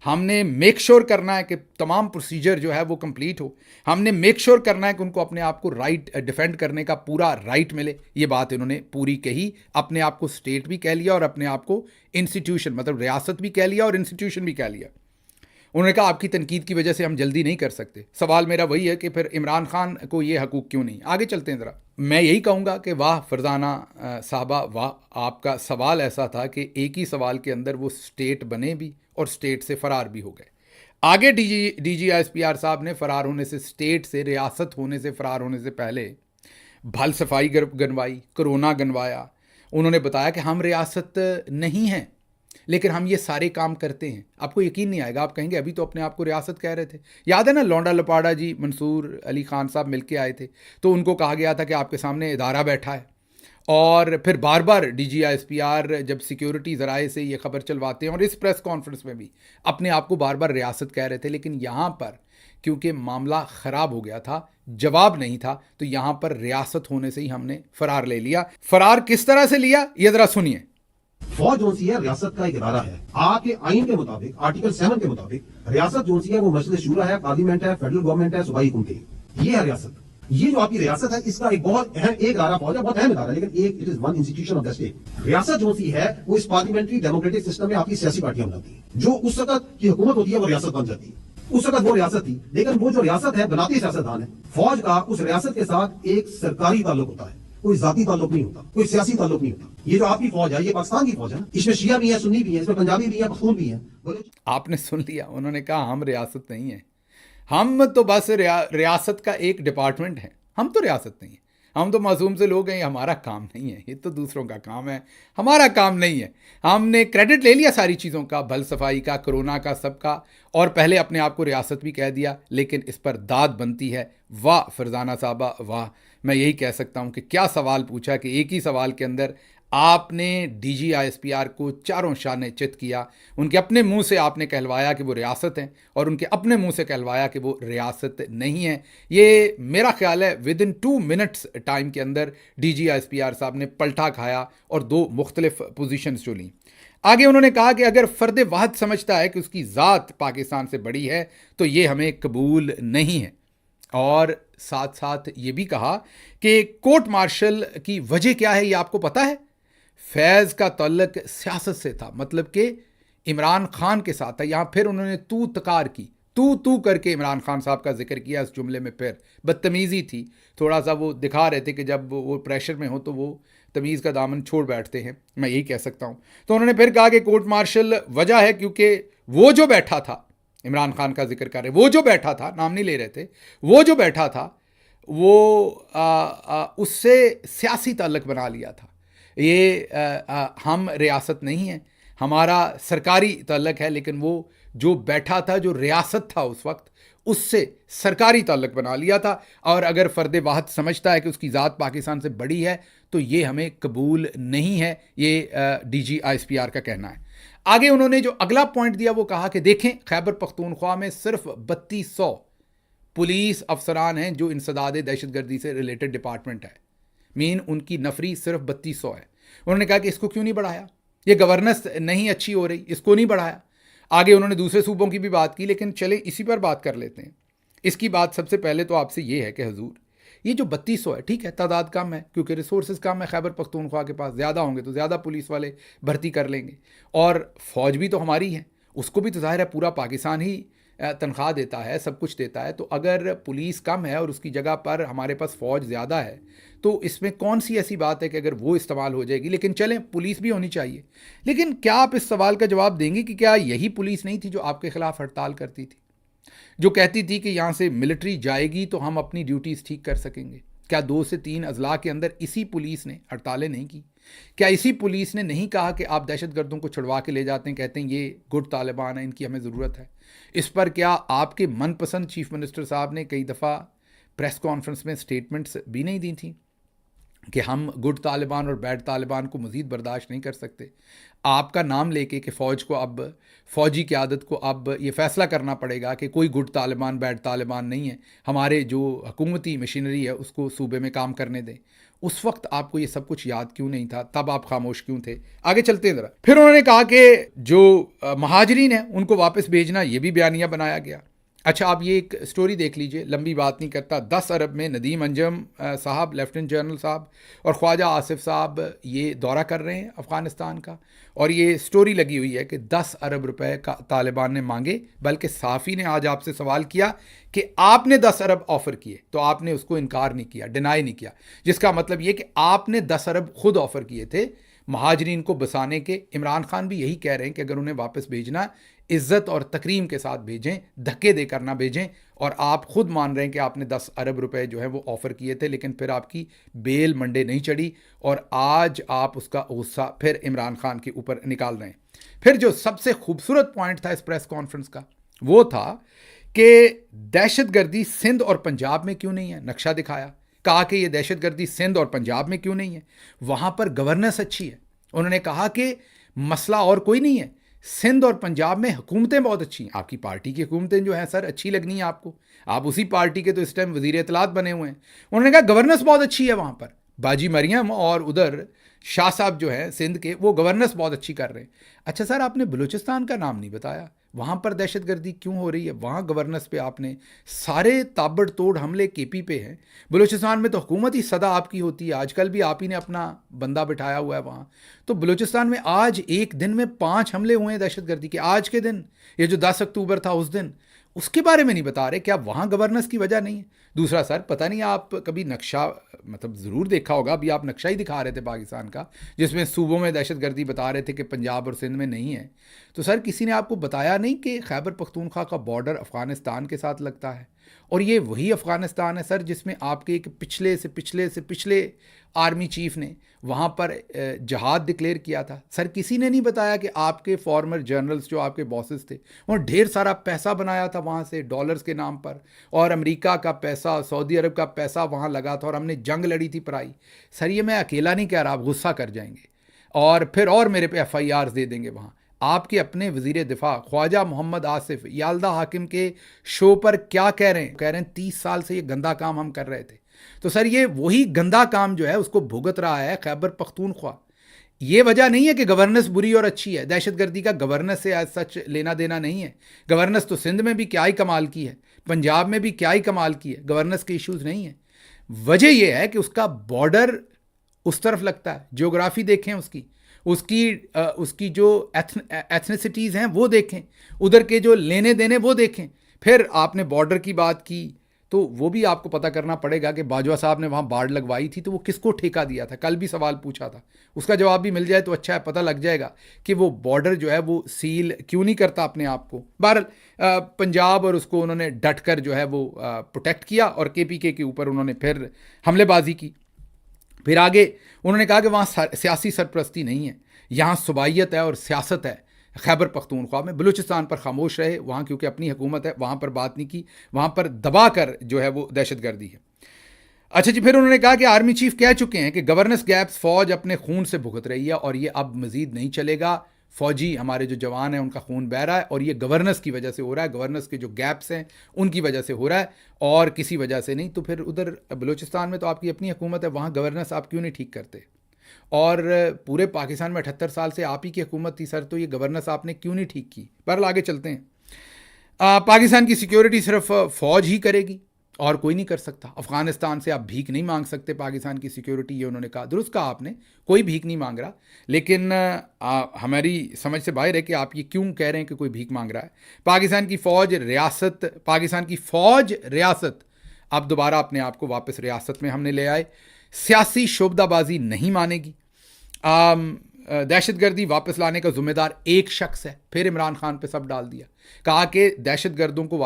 हमने मेक श्योर करना है कि तमाम प्रोसीजर जो है वो कंप्लीट हो, हमने मेक श्योर करना है कि उनको अपने आप को राइट डिफेंड करने का पूरा राइट मिले। ये बात इन्होंने पूरी कही, अपने आप को स्टेट भी कह लिया और अपने आप को इंस्टीट्यूशन मतलब रियासत भी कह लिया और इंस्टीट्यूशन भी कह लिया। उन्होंने कहा आपकी तनकीद की वजह से हम जल्दी नहीं कर सकते। सवाल मेरा वही है कि फिर इमरान खान को ये हकूक़ क्यों नहीं। आगे चलते हैं ज़रा। मैं यही कहूँगा कि वाह फरजाना साहबा, वाह, आपका सवाल ऐसा था कि एक ही सवाल के अंदर वो स्टेट बने भी और स्टेट से फ़रार भी हो गए। आगे DGISPR साहब ने फ़रार होने से, स्टेट से, रियासत होने से, फ़रार होने से पहले भल सफाई गनवाई, कोरोना गनवाया। उन्होंने बताया कि हम रियासत नहीं हैं लेकिन हम ये सारे काम करते हैं। आपको यकीन नहीं आएगा, आप कहेंगे अभी तो अपने आप को रियासत कह रहे थे। याद है ना, लौंडा लपाड़ा जी, मंसूर अली खान साहब मिलके आए थे, तो उनको कहा गया था कि आपके सामने इदारा बैठा है। और फिर बार बार DGISPR जब सिक्योरिटी ज़राए से ये खबर चलवाते हैं और इस प्रेस कॉन्फ्रेंस में भी अपने आप को बार बार रियासत कह रहे थे, लेकिन यहाँ पर क्योंकि मामला ख़राब हो गया था, जवाब नहीं था, तो यहाँ पर रियासत होने से ही हमने फ़रार ले लिया। फ़रार किस तरह से लिया ये ज़रा सुनिए। फौज जो सी है रियासत का एक इदारा है। आपके आइन के मुताबिक, आर्टिकल 7 के मुताबिक रियासत जो सी है वो मजलिस शूरा है, पार्लियामेंट है, फेडरल गवर्नमेंट है, सूबाई हुकूमतें, ये है रियासत। ये जो आपकी रियासत है, इसका एक बहुत अहम एक इदारा फौज है, बहुत अहम इदारा है, लेकिन एक it is one institution of the state. रियासत जो सी है वो इस पार्लियामेंट्री डेमोक्रेटिक सिस्टम में आपकी सियासी पार्टियां बनाती है। जो उस वक्त की हुकूमत होती है वो रियासत बन जाती है। उस वक्त वो रियासत थी, लेकिन वो जो रियासत है बनाती सियासतदान है। फौज का उस रियासत के साथ एक सरकारी ताल्लुक होता है, कोई जाती ताल्लुक नहीं होता, कोई सियासी ताल्लुक नहीं होता। ये जो आपकी फौज है, ये पाकिस्तान की फौज है, इसमें शिया भी है, सुन्नी भी है, इसमें पंजाबी भी है, पख्तून भी है। आपने सुन लिया, उन्होंने कहा हम रियासत नहीं है, हम तो बस रियासत का एक डिपार्टमेंट है, हम तो रियासत नहीं है, हम तो मासूम से लोग हैं, ये हमारा काम नहीं है, ये तो दूसरों का काम है, हमारा काम नहीं है। हमने क्रेडिट ले लिया सारी चीज़ों का, भल सफाई का, कोरोना का, सबका, और पहले अपने आप को रियासत भी कह दिया, लेकिन इस पर दाद बनती है। वाह फरजाना साहबा, वाह। मैं यही कह सकता हूँ कि क्या सवाल पूछा कि एक ही सवाल के अंदर आपने DGISPR को चारों शाने चित किया। उनके अपने मुंह से आपने कहलवाया कि वो रियासत हैं और उनके अपने मुंह से कहलवाया कि वो रियासत नहीं है। ये मेरा ख्याल है विद इन 2 मिनट्स टाइम के अंदर DGISPR साहब ने पलटा खाया और 2 मुख्तलिफ पोजीशंस जो ली। आगे उन्होंने कहा कि अगर फ़र्द वाहिद समझता है कि उसकी ज़ात पाकिस्तान से बड़ी है तो ये हमें कबूल नहीं है। और साथ साथ ये भी कहा कि कोर्ट मार्शल की वजह क्या है ये आपको पता है। फैज़ का तल्लक सियासत से था, मतलब कि इमरान खान के साथ था। यहाँ फिर उन्होंने तू तकार की, तू करके इमरान खान साहब का जिक्र किया इस जुमले में। फिर बदतमीज़ी थी, थोड़ा सा वो दिखा रहे थे कि जब वो प्रेशर में हो तो वो तमीज़ का दामन छोड़ बैठते हैं, मैं यही कह सकता हूँ। तो उन्होंने फिर कहा कि कोर्ट मार्शल वजह है क्योंकि वो जो बैठा था, इमरान खान का जिक्र कर रहे, वो जो बैठा था, नाम नहीं ले रहे थे, वो जो बैठा था वो उससे सियासी ताल्लुक बना लिया था। ये हम रियासत नहीं है, हमारा सरकारी ताल्लुक है, लेकिन वो जो बैठा था, जो रियासत था उस वक्त, उससे सरकारी ताल्लुक बना लिया था। और अगर फ़र्द वाहिद समझता है कि उसकी ज़ात पाकिस्तान से बड़ी है तो ये हमें कबूल नहीं है, ये DGISPR का कहना है। आगे उन्होंने जो अगला पॉइंट दिया वो कहा कि देखें, खैबर पख्तूनख्वा में सिर्फ 3200 पुलिस अफसरान हैं जो इंसदाद दहशतगर्दी से रिलेटेड डिपार्टमेंट है, मीन उनकी नफरी सिर्फ 3200 है। उन्होंने कहा कि इसको क्यों नहीं बढ़ाया, ये गवर्नेंस नहीं अच्छी हो रही, इसको नहीं बढ़ाया। आगे उन्होंने दूसरे सूबों की भी बात की, लेकिन चले इसी पर बात कर लेते हैं। इसकी बात सबसे पहले तो आपसे ये है कि हजूर, ये जो 3200 है, ठीक है, तादाद कम है क्योंकि रिसोर्सेज कम है, खैबर पख्तूनख्वा के पास ज़्यादा होंगे तो ज़्यादा पुलिस वाले भर्ती कर लेंगे, और फ़ौज भी तो हमारी है, उसको भी तो ज़ाहिर है पूरा पाकिस्तान ही तनख्वाह देता है, सब कुछ देता है। तो अगर पुलिस कम है और उसकी जगह पर हमारे पास फ़ौज ज़्यादा है तो इसमें कौन सी ऐसी बात है कि अगर वो इस्तेमाल हो जाएगी। लेकिन चलें, पुलिस भी होनी चाहिए। लेकिन क्या आप इस सवाल का जवाब देंगे कि क्या यही पुलिस नहीं थी जो आपके ख़िलाफ़ हड़ताल करती थी, जो कहती थी कि यहाँ से मिलिट्री जाएगी तो हम अपनी ड्यूटीज़ ठीक कर सकेंगे? क्या 2 से 3 अजला के अंदर इसी पुलिस ने हड़तालें नहीं की? क्या इसी पुलिस ने नहीं कहा कि आप दहशतगर्दों को छुड़वा के ले जाते हैं, कहते हैं ये गुड तालिबान है, इनकी हमें ज़रूरत है? इस पर क्या आपके मनपसंद चीफ मिनिस्टर साहब ने कई दफ़ा प्रेस कॉन्फ्रेंस में स्टेटमेंट्स भी नहीं दी थी? कि हम गुड तालिबान और बैड तालिबान को मज़ीद बर्दाश्त नहीं कर सकते। आपका नाम लेके कि फ़ौज को अब, फ़ौजी क़यादत को अब ये फ़ैसला करना पड़ेगा कि कोई गुड तालिबान बैड तालिबान नहीं है, हमारे जो हुकूमती मशीनरी है उसको सूबे में काम करने दें। उस वक्त आपको ये सब कुछ याद क्यों नहीं था? तब आप खामोश क्यों थे? आगे चलते हैं ज़रा। फिर उन्होंने कहा कि जो महाजरीन हैं उनको वापस भेजना, ये भी बयानिया बनाया गया। अच्छा, आप ये एक स्टोरी देख लीजिए, लंबी बात नहीं करता। 10 अरब में नदीम अंजम साहब, लेफ्टिनेंट जनरल साहब और ख्वाजा आसिफ साहब ये दौरा कर रहे हैं अफ़गानिस्तान का, और ये स्टोरी लगी हुई है कि 10 अरब रुपए का तालिबान ने मांगे, बल्कि साफ़ी ने आज आपसे सवाल किया कि आपने 10 अरब ऑफ़र किए, तो आपने उसको इनकार नहीं किया, डिनाई नहीं किया, जिसका मतलब ये कि आपने 10 अरब खुद ऑफ़र किए थे महाजरीन को बसाने के। इमरान खान भी यही कह रहे हैं कि अगर उन्हें वापस भेजना, इज़्ज़त और तकरीम के साथ भेजें, धक्के देकर ना भेजें। और आप खुद मान रहे हैं कि आपने 10 अरब रुपए जो है वो ऑफ़र किए थे, लेकिन फिर आपकी बेल मंडे नहीं चढ़ी और आज आप उसका गुस्सा फिर इमरान खान के ऊपर निकाल रहे हैं। फिर जो सबसे खूबसूरत पॉइंट था इस प्रेस कॉन्फ्रेंस का, वो था कि दहशतगर्दी सिंध और पंजाब में क्यों नहीं है। नक्शा दिखाया, कहा कि ये दहशतगर्दी सिंध और पंजाब में क्यों नहीं है, वहाँ पर गवर्नेंस अच्छी है। उन्होंने कहा कि मसला और कोई नहीं है, सिंध और पंजाब में हुकूमतें बहुत अच्छी हैं। आपकी पार्टी की हुकूमतें जो हैं सर अच्छी लगनी है आपको, आप उसी पार्टी के तो इस टाइम वज़ीर इत्तलात बने हुए हैं। उन्होंने कहा गवर्नेंस बहुत अच्छी है वहाँ पर, बाजी मरियम और उधर शाह साहब जो हैं सिंध के, वो गवर्नेंस बहुत अच्छी कर रहे हैं। अच्छा सर, आपने बलूचिस्तान का नाम नहीं बताया, वहाँ पर दहशतगर्दी क्यों हो रही है? वहाँ गवर्नेंस पे आपने सारे ताबड़तोड़ हमले केपी पे हैं। बलूचिस्तान में तो हुकूमत ही सदा आपकी होती है, आजकल भी आप ही ने अपना बंदा बिठाया हुआ है वहाँ। तो बलूचिस्तान में आज एक दिन में 5 हमले हुए हैं दहशतगर्दी के, आज के दिन, ये जो 10 अक्टूबर था उस दिन, उसके बारे में नहीं बता रहे। क्या वहाँ गवर्नेंस की वजह नहीं है? दूसरा सर, पता नहीं आप कभी नक्शा, मतलब ज़रूर देखा होगा, अभी आप नक्शा ही दिखा रहे थे पाकिस्तान का, जिसमें सूबों में दहशतगर्दी बता रहे थे कि पंजाब और सिंध में नहीं है। तो सर किसी ने आपको बताया नहीं कि खैबर पख्तूनख्वा का बॉर्डर अफ़गानिस्तान के साथ लगता है, और ये वही अफ़गानिस्तान है सर जिसमें आपके एक पिछले आर्मी चीफ ने वहाँ पर जहाद डिक्लेयर किया था। सर किसी ने नहीं बताया कि आपके फॉर्मर जनरल्स जो आपके बॉसेस थे, उन्होंने ढेर सारा पैसा बनाया था वहाँ से डॉलर्स के नाम पर, और अमेरिका का पैसा, सऊदी अरब का पैसा वहाँ लगा था, और हमने जंग लड़ी थी पराई। सर ये मैं अकेला नहीं कह रहा, आप गुस्सा कर जाएंगे और फिर और मेरे पे FIRs दे देंगे। वहाँ आपके अपने वज़ीर दिफा ख्वाजा मोहम्मद आसिफ याल्दा हाकिम के शो पर क्या कह रहे हैं? कह रहे हैं 30 साल से ये गंदा काम हम कर रहे थे। तो सर ये वही गंदा काम जो है उसको भुगत रहा है खैबर पख्तूनख्वा। ये वजह नहीं है कि गवर्नेंस बुरी और अच्छी है, दहशतगर्दी का गवर्नेंस से आज सच लेना देना नहीं है। गवर्नेंस तो सिंध में भी क्या ही कमाल की है, पंजाब में भी क्या ही कमाल की है, गवर्नेंस के इश्यूज़ नहीं है। वजह यह है कि उसका बॉर्डर उस तरफ लगता है, ज्योग्राफी देखें उसकी जो एथनिसिटीज़ हैं वो देखें, उधर के जो लेने देने वो देखें। फिर आपने बॉर्डर की बात की, तो वो भी आपको पता करना पड़ेगा कि बाजवा साहब ने वहाँ बाढ़ लगवाई थी तो वो किसको ठेका दिया था। कल भी सवाल पूछा था, उसका जवाब भी मिल जाए तो अच्छा है, पता लग जाएगा कि वो बॉर्डर जो है वो सील क्यों नहीं करता अपने आप को। बहरहाल पंजाब और उसको उन्होंने डट कर जो है वो प्रोटेक्ट किया, और KPK के ऊपर उन्होंने फिर हमलेबाजी की। फिर आगे उन्होंने कहा कि वहाँ सियासी सरपरस्ती नहीं है, यहाँ सुबाइयत है और सियासत है। खैबर पख्तूनख्वा में बलूचिस्तान पर खामोश रहे, वहाँ क्योंकि अपनी हुकूमत है, वहाँ पर बात नहीं की, वहाँ पर दबा कर जो है वो दहशतगर्दी है। अच्छा जी, फिर उन्होंने कहा कि आर्मी चीफ कह चुके हैं कि गवर्नेंस गैप्स फ़ौज अपने खून से भुगत रही है और ये अब मज़ीद नहीं चलेगा। फ़ौजी हमारे जो जवान हैं उनका खून बह रहा है और ये गवर्नेंस की वजह से हो रहा है, गवर्नेंस के जो गैप्स हैं उनकी वजह से हो रहा है और किसी वजह से नहीं। तो फिर उधर बलूचिस्तान में तो आपकी अपनी हुकूमत है, वहाँ गवर्नेंस आप क्यों नहीं ठीक करते? और पूरे पाकिस्तान में 78 साल से आप ही की हुकूमत थी सर, तो ये गवर्नेंस आपने क्यों नहीं ठीक की? बहरहाल आगे चलते हैं। पाकिस्तान की सिक्योरिटी सिर्फ फ़ौज ही करेगी और कोई नहीं कर सकता। अफ़गानिस्तान से आप भीख नहीं मांग सकते पाकिस्तान की सिक्योरिटी, ये उन्होंने कहा। दुरुस्त कहा आपने, कोई भीख नहीं मांग रहा, लेकिन हमारी समझ से बाहर है कि आप ये क्यों कह रहे हैं कि कोई भीख मांग रहा है। पाकिस्तान की फ़ौज रियासत अब दोबारा अपने आप को वापस रियासत में हमने ले आए। सियासी शोबदाबाजी नहीं मानेगी। दहशतगर्दी वापस लाने का जिम्मेदार एक शख्स है, फिर इमरान खान पे सब डाल दिया। कहा कि दहशतगर्दों को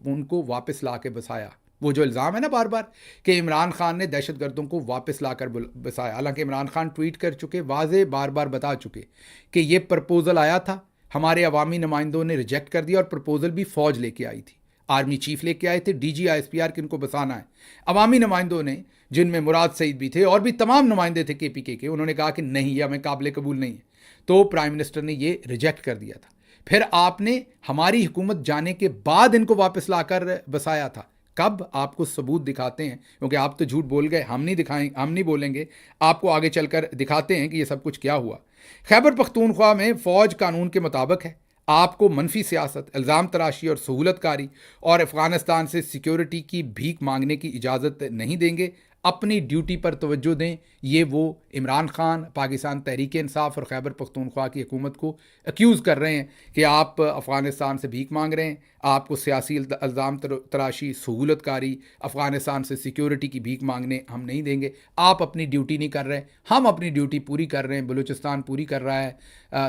उनको वापस ला के बसाया। वो जो इल्ज़ाम है ना बार बार कि इमरान खान ने दहशतगर्दों को वापस ला कर बसाया, हालांकि इमरान खान ट्वीट कर चुके, वाज़े बार बार बता चुके कि ये प्रपोज़ल आया था, हमारे अवामी नुमाइंदों ने रिजेक्ट कर दिया और प्रपोज़ल भी फ़ौज लेके आई थी। आर्मी चीफ लेके आए थे, डीजी आईएसपीआर किनको बसाना है। अवामी नुमाइंदों ने, जिनमें मुराद सईद भी थे और भी तमाम नुमाइंदे थे केपीके के, उन्होंने कहा कि नहीं, यह हमें काबिल कबूल नहीं है। तो प्राइम मिनिस्टर ने ये रिजेक्ट कर दिया था। फिर आपने हमारी हुकूमत जाने के बाद इनको वापस लाकर बसाया था। कब? आपको सबूत दिखाते हैं, क्योंकि आप तो झूठ बोल गए, हम नहीं बोलेंगे, आपको आगे चलकर दिखाते हैं कि ये सब कुछ क्या हुआ। खैबर पख्तूनख्वा में फ़ौज कानून के मुताबिक है। आपको मनफी सियासत, इल्ज़ाम तराशी और सहूलतकारी और अफ़गानिस्तान से सिक्योरिटी की भीख मांगने की इजाज़त नहीं देंगे। अपनी ड्यूटी पर तवज्जो दें। ये वो इमरान खान, पाकिस्तान तहरीक इंसाफ और खैबर पख्तूनख्वा की हुकूमत को एक्यूज़ कर रहे हैं कि आप अफ़गानिस्तान से भीख मांग रहे हैं, आपको सियासी इल्ज़ाम तराशी, सहूलतकारी, अफ़गानिस्तान से सिक्योरिटी की भीख मांगने हम नहीं देंगे। आप अपनी ड्यूटी नहीं कर रहे, हम अपनी ड्यूटी पूरी कर रहे हैं। बलूचिस्तान पूरी कर रहा है,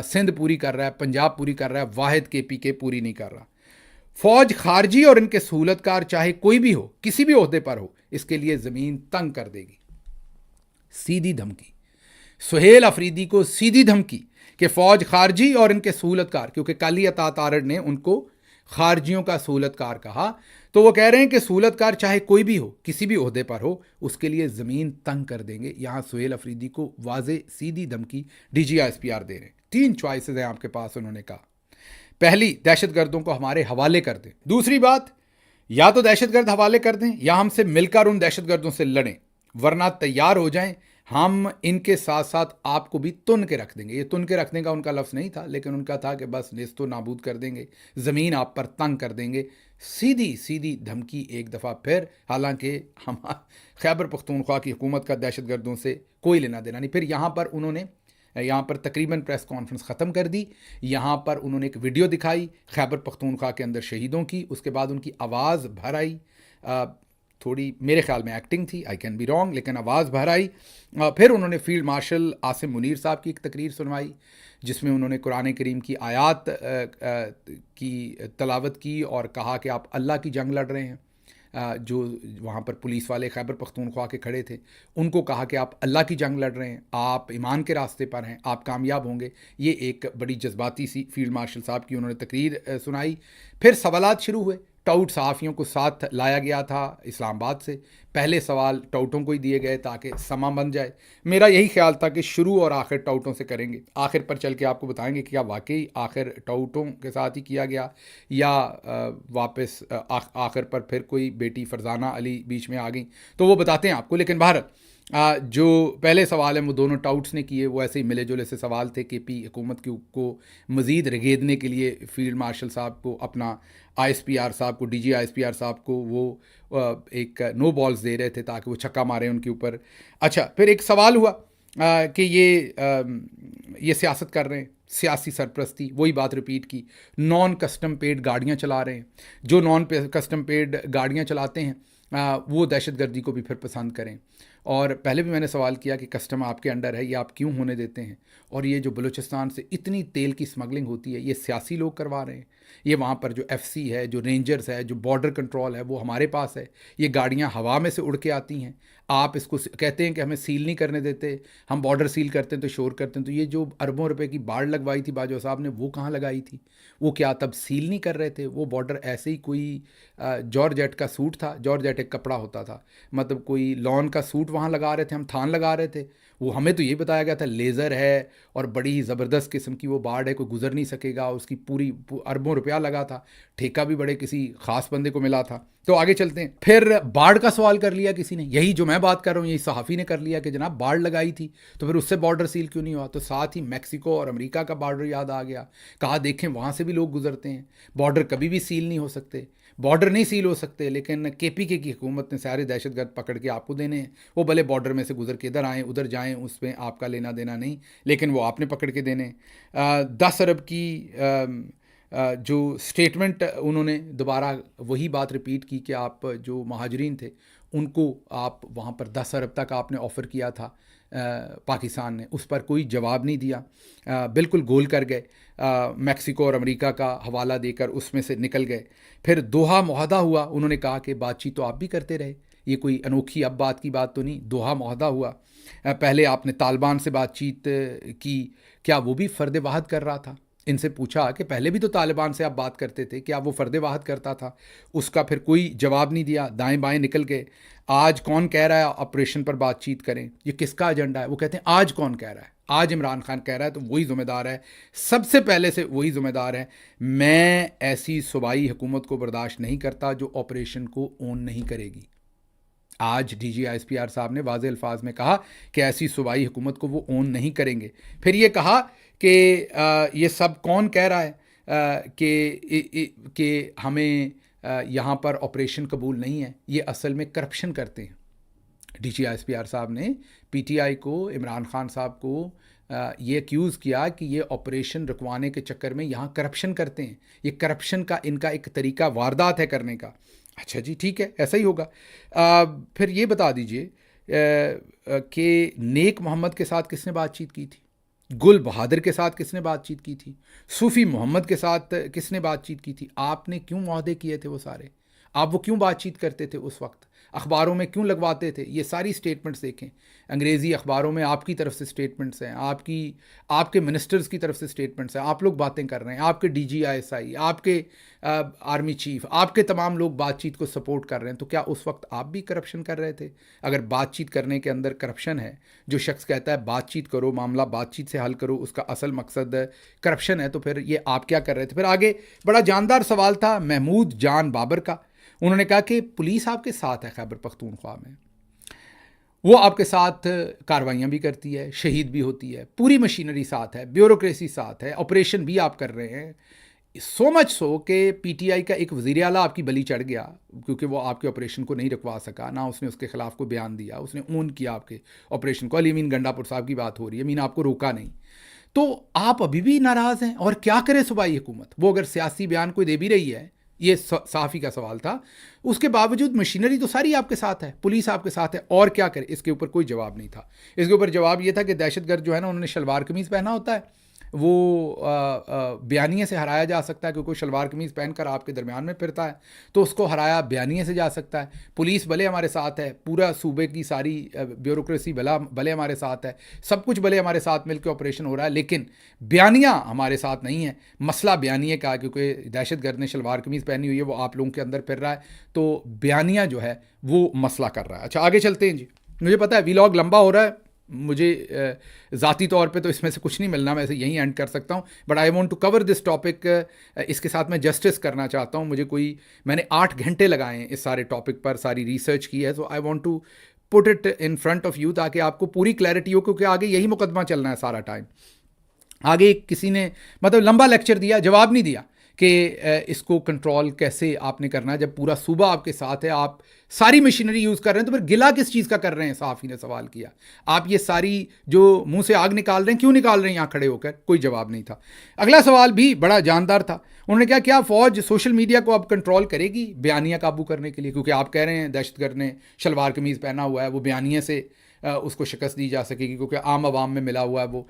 सिंध पूरी कर रहा है, पंजाब पूरी कर रहा है, वाहिद KPK पूरी नहीं कर रहा। फौज, खारजी और इनके सहूलतकार चाहे कोई भी हो, किसी भी ओहदे पर हो, इसके लिए ज़मीन तंग कर देगी। सीधी धमकी, सुहेल अफरीदी को सीधी धमकी कि फ़ौज, खारजी और इनके सहूलतकार, क्योंकि कल ही अता तारड़ ने उनको खारजियों का सहूलतकार कहा, तो वो कह रहे हैं कि सहूलतकार चाहे कोई भी हो, किसी भी ओहदे पर हो, उसके लिए ज़मीन तंग कर देंगे। यहाँ सुहेल अफरीदी को वाज़े सीधी धमकी DG ISPR दे रहे हैं। 3 चॉइसेस हैं आपके पास, उन्होंने कहा। पहली, दहशतगर्दों को हमारे हवाले कर दें। दूसरी बात, या तो दहशतगर्द हवाले कर दें या हमसे मिलकर उन दहशतगर्दों से लड़ें, वरना तैयार हो जाएं, हम इनके साथ साथ आपको भी तुन के रख देंगे। ये तुन के रखने का उनका लफ्ज़ नहीं था, लेकिन उनका था कि बस नेस्तो नाबूद कर देंगे, ज़मीन आप पर तंग कर देंगे। सीधी सीधी धमकी एक दफ़ा फिर। हालांकि हम खैबर पख्तूनख्वा की हुकूमत का दहशतगर्दों से कोई लेना देना नहीं। फिर यहाँ पर तकरीबन प्रेस कॉन्फ्रेंस ख़त्म कर दी। यहाँ पर उन्होंने एक वीडियो दिखाई खैबर पख्तूनख्वा के अंदर शहीदों की। उसके बाद उनकी आवाज़ भर आई, थोड़ी मेरे ख्याल में एक्टिंग थी, आई कैन बी रॉन्ग, लेकिन आवाज़ भर आई। फिर उन्होंने फील्ड मार्शल आसिम मुनीर साहब की एक तकरीर सुनवाई, जिसमें उन्होंने कुरान करीम की आयात की तलावत की और कहा कि आप अल्लाह की जंग लड़ रहे हैं। जो वहाँ पर पुलिस वाले खैबर पख्तूनख्वा के खड़े थे, उनको कहा कि आप अल्लाह की जंग लड़ रहे हैं, आप ईमान के रास्ते पर हैं, आप कामयाब होंगे। ये एक बड़ी जज्बाती सी फील्ड मार्शल साहब की उन्होंने तकरीर सुनाई। फिर सवालात शुरू हुए। टाउट सहाफ़ियों को साथ लाया गया था इस्लामाबाद से। पहले सवाल टाउटों को ही दिए गए ताकि समा बन जाए। मेरा यही ख्याल था कि शुरू और आखिर टाउटों से करेंगे, आखिर पर चल के आपको बताएंगे कि क्या वाकई आखिर टाउटों के साथ ही किया गया या वापस आखिर पर फिर कोई बेटी फरजाना अली बीच में आ गई, तो वो बताते हैं आपको। लेकिन बहरहाल जो पहले सवाल हैं वो दोनों टाउट्स ने किए, वो ऐसे ही मिले जुले से सवाल थे। KP हुकूमत को मज़ीद रगेदने के लिए फील्ड मार्शल साहब को, अपना ISPR साहब को, DG ISPR साहब को वो एक नो बॉल्स दे रहे थे ताकि वो छक्का मारें उनके ऊपर। अच्छा, फिर एक सवाल हुआ कि ये सियासत कर रहे हैं, सियासी सरपरस्ती, वही बात रिपीट की। नॉन कस्टम पेड गाड़ियाँ चला रहे हैं। जो नॉन कस्टम पेड गाड़ियाँ चलाते हैं वो दहशतगर्दी को भी फिर पसंद करें। और पहले भी मैंने सवाल किया कि कस्टम आपके अंडर है, ये आप क्यों होने देते हैं? और ये जो बलूचिस्तान से इतनी तेल की स्मगलिंग होती है, ये सियासी लोग करवा रहे हैं। ये वहाँ पर जो FC है, जो रेंजर्स है, जो बॉर्डर कंट्रोल है, वो हमारे पास है। ये गाड़ियाँ हवा में से उड़ के आती हैं। आप इसको कहते हैं कि हमें सील नहीं करने देते, हम बॉर्डर सील करते हैं तो शोर करते हैं। तो ये जो अरबों रुपए की बाड़ लगवाई थी बाजवा साहब ने, वो कहाँ लगाई थी? वो क्या तब सील नहीं कर रहे थे? वो बॉर्डर ऐसे ही कोई जॉर्जेट का सूट था, जॉर्जेट एक कपड़ा होता था, मतलब कोई लॉन का सूट वहाँ लगा रहे थे, हम थान लगा रहे थे। वो हमें तो ये बताया गया था लेज़र है और बड़ी ही ज़बरदस्त किस्म की वो बाढ़ है, कोई गुजर नहीं सकेगा। उसकी पूरी अरबों रुपया लगा था, ठेका भी बड़े किसी ख़ास बंदे को मिला था। तो आगे चलते हैं। फिर बाढ़ का सवाल कर लिया किसी ने, यही जो मैं बात कर रहा हूँ, यही सहाफ़ी ने कर लिया कि जनाब बाढ़ लगाई थी तो फिर उससे बॉर्डर सील क्यों नहीं हुआ? तो साथ ही मैक्सिको और अमेरिका का बॉर्डर याद आ गया। कहा देखें वहाँ से भी लोग गुजरते हैं, बॉर्डर कभी भी सील नहीं हो सकते, बॉर्डर नहीं सील हो सकते। लेकिन KPK की हुकूमत ने सारे दहशतगर्द पकड़ के आपको देने हैं। वो भले बॉर्डर में से गुजर के इधर आएँ उधर जाएँ, उसमें आपका लेना देना नहीं, लेकिन वो आपने पकड़ के देने। 10 अरब की जो स्टेटमेंट उन्होंने दोबारा वही बात रिपीट की कि आप जो महाजरीन थे उनको आप वहाँ पर 10 अरब तक आपने ऑफ़र किया था पाकिस्तान ने, उस पर कोई जवाब नहीं दिया, बिल्कुल गोल कर गए। मैक्सिको और अमेरिका का हवाला देकर उसमें से निकल गए। फिर दोहा मुआहदा हुआ, उन्होंने कहा कि बातचीत तो आप भी करते रहे, ये कोई अनोखी अब बात की बात तो नहीं। दोहा मुआहदा हुआ। पहले आपने तालिबान से बातचीत की, क्या वो भी फ़र्द वाहद कर रहा था? इनसे पूछा कि पहले भी तो तालिबान से आप बात करते थे, क्या वो फ़र्द वाहद करता था? उसका फिर कोई जवाब नहीं दिया, दाएं बाएं निकल गए। आज कौन कह रहा है ऑपरेशन पर बातचीत करें? ये किसका एजेंडा है? वो कहते हैं आज कौन कह रहा है? आज इमरान खान कह रहा है तो वही ज़िम्मेदार है, सबसे पहले से वही ज़िम्मेदार है। मैं ऐसी सूबाई हुकूमत को बर्दाश्त नहीं करता जो ऑपरेशन को ओन नहीं करेगी। आज DGISPR साहब ने वाज़े अल्फाज में कहा कि ऐसी सूबाई हुकूमत को वो ओन नहीं करेंगे। फिर ये कहा कि ये सब कौन कह रहा है कि हमें यहाँ पर ऑपरेशन कबूल नहीं है, ये असल में करप्शन करते हैं। DGISPR साहब ने PTI को, इमरान खान साहब को ये एक्यूज़ किया कि ये ऑपरेशन रुकवाने के चक्कर में यहाँ करप्शन करते हैं। ये करप्शन का इनका एक तरीका वारदात है करने का। अच्छा जी, ठीक है, ऐसा ही होगा। फिर ये बता दीजिए कि नेक मोहम्मद के साथ किसने बातचीत की थी? गुल बहादुर के साथ किसने बातचीत की थी? सूफ़ी मोहम्मद के साथ किसने बातचीत की थी? आपने क्यों मुआहदे किए थे वो सारे? आप वो क्यों बातचीत करते थे उस वक्त? अखबारों में क्यों लगवाते थे? ये सारी स्टेटमेंट्स देखें, अंग्रेज़ी अखबारों में आपकी तरफ से स्टेटमेंट्स हैं, आपके मिनिस्टर्स की तरफ से स्टेटमेंट्स हैं। आप लोग बातें कर रहे हैं, आपके DGISI, आपके आर्मी चीफ, आपके तमाम लोग बातचीत को सपोर्ट कर रहे हैं। तो क्या उस वक्त आप भी करप्शन कर रहे थे? अगर बातचीत करने के अंदर करप्शन है, जो शख्स कहता है बातचीत करो, मामला बातचीत से हल करो, उसका असल मकसद करप्शन है, तो फिर ये आप क्या कर रहे थे? फिर आगे बड़ा जानदार सवाल था महमूद जान बाबर का। उन्होंने कहा कि पुलिस आपके साथ है खैबर पख्तूनख्वा में, वो आपके साथ कार्रवाइयाँ भी करती है, शहीद भी होती है, पूरी मशीनरी साथ है, ब्यूरोक्रेसी साथ है, ऑपरेशन भी आप कर रहे हैं। सो मच सो कि PTI का एक वज़ीर आला आपकी बली चढ़ गया क्योंकि वो आपके ऑपरेशन को नहीं रुकवा सका, ना उसने उसके ख़िलाफ़ कोई बयान दिया, उसने ओन किया आपके ऑपरेशन को। अली अमीन गंडापुर साहब की बात हो रही है, अमीन आपको रोका नहीं, तो आप अभी भी नाराज़ हैं। और क्या करे सूबाई हुकूमत? वो अगर सियासी बयान कोई दे भी रही है, ये सहाफ़ी का सवाल था, उसके बावजूद मशीनरी तो सारी आपके साथ है, पुलिस आपके साथ है, और क्या करे? इसके ऊपर कोई जवाब नहीं था। इसके ऊपर जवाब ये था कि दहशतगर्द जो है ना, उन्होंने शलवार कमीज़ पहना होता है, वो बयानिए से हराया जा सकता है, क्योंकि शलवार कमीज़ पहनकर आपके दरमियान में फिरता है, तो उसको हराया बयानिए से जा सकता है। पुलिस भले हमारे साथ है, पूरा सूबे की सारी ब्यूरोक्रेसी भले हमारे साथ है, सब कुछ भले हमारे साथ मिलकर ऑपरेशन हो रहा है, लेकिन बयानिया हमारे साथ नहीं है। मसला बयानिए का, क्योंकि दहशतगर्द ने शलवार कमीज़ पहनी हुई है, वो आप लोगों के अंदर फिर रहा है, तो बयानिया जो है वो मसला कर रहा है। अच्छा, आगे चलते हैं जी। मुझे पता है वीलॉग लंबा हो रहा है, मुझे ज़ाती तौर पे तो इसमें से कुछ नहीं मिलना, मैं इसे यहीं एंड कर सकता हूँ, but I want to cover this topic. इसके साथ मैं जस्टिस करना चाहता हूँ। मैंने 8 घंटे लगाए हैं इस सारे टॉपिक पर, सारी रिसर्च की है, so I want to put it in front of you ताकि आपको पूरी क्लैरिटी हो, क्योंकि आगे यही मुकदमा चलना है सारा टाइम। आगे किसी ने मतलब लंबा लेक्चर दिया, जवाब नहीं दिया कि इसको कंट्रोल कैसे आपने करना है जब पूरा सूबा आपके साथ है, आप सारी मशीनरी यूज़ कर रहे हैं, तो फिर गिला किस चीज़ का कर रहे हैं? सहाफ़ी ने सवाल किया। आप ये सारी जो मुंह से आग निकाल रहे हैं, क्यों निकाल रहे हैं यहाँ खड़े होकर? कोई जवाब नहीं था। अगला सवाल भी बड़ा जानदार था। उन्होंने कहा क्या फ़ौज सोशल मीडिया को अब कंट्रोल करेगी बयानिया काबू करने के लिए? क्योंकि आप कह रहे हैं दहशतगर्द ने शलवार कमीज़ पहना हुआ है, वो बयानिया से उसको शिकस्त दी जा सकेगी, क्योंकि आम आवाम में मिला हुआ है वो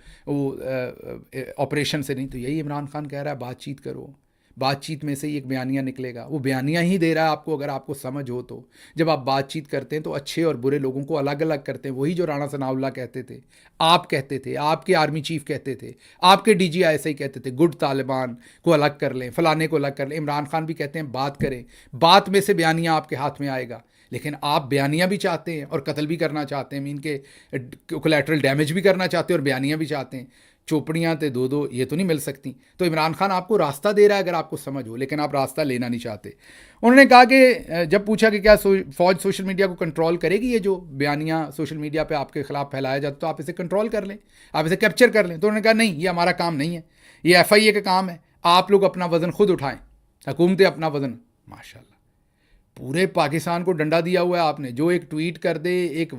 ऑपरेशन से नहीं। तो यही इमरान खान कह रहा है, बातचीत करो, बातचीत में से ही एक बयानिया निकलेगा। वो बयानिया ही दे रहा है आपको, अगर आपको समझ हो तो। जब आप बातचीत करते हैं तो अच्छे और बुरे लोगों को अलग अलग करते हैं, वही जो राणा सनाउल्लाह कहते थे, आप कहते थे, आपके आर्मी चीफ कहते थे, आपके DGISI कहते थे, गुड तालिबान को अलग कर लें, फलाने को अलग कर लें। इमरान खान भी कहते हैं बात करें, बात में से बयानिया आपके हाथ में आएगा। लेकिन आप बयानिया भी चाहते हैं और कत्ल भी करना चाहते हैं, मीन के कोलैटरल डैमेज भी करना चाहते हैं और बयानिया भी चाहते हैं। चोपड़ियाँ तो दो ये तो नहीं मिल सकती। तो इमरान खान आपको रास्ता दे रहा है अगर आपको समझ हो, लेकिन आप रास्ता लेना नहीं चाहते। उन्होंने कहा कि जब पूछा कि क्या फ़ौज सोशल मीडिया को कंट्रोल करेगी, ये जो बयानिया सोशल मीडिया पे आपके ख़िलाफ़ फैलाया जाता, तो आप इसे कंट्रोल कर लें, आप इसे कैप्चर कर लें। तो उन्होंने कहा नहीं, ये हमारा काम नहीं है, ये FIA का काम है, आप लोग अपना वज़न खुद उठाएँ, हुकूमतें अपना वज़न। माशाल्लाह, पूरे पाकिस्तान को डंडा दिया हुआ है आपने। जो एक ट्वीट कर दे, एक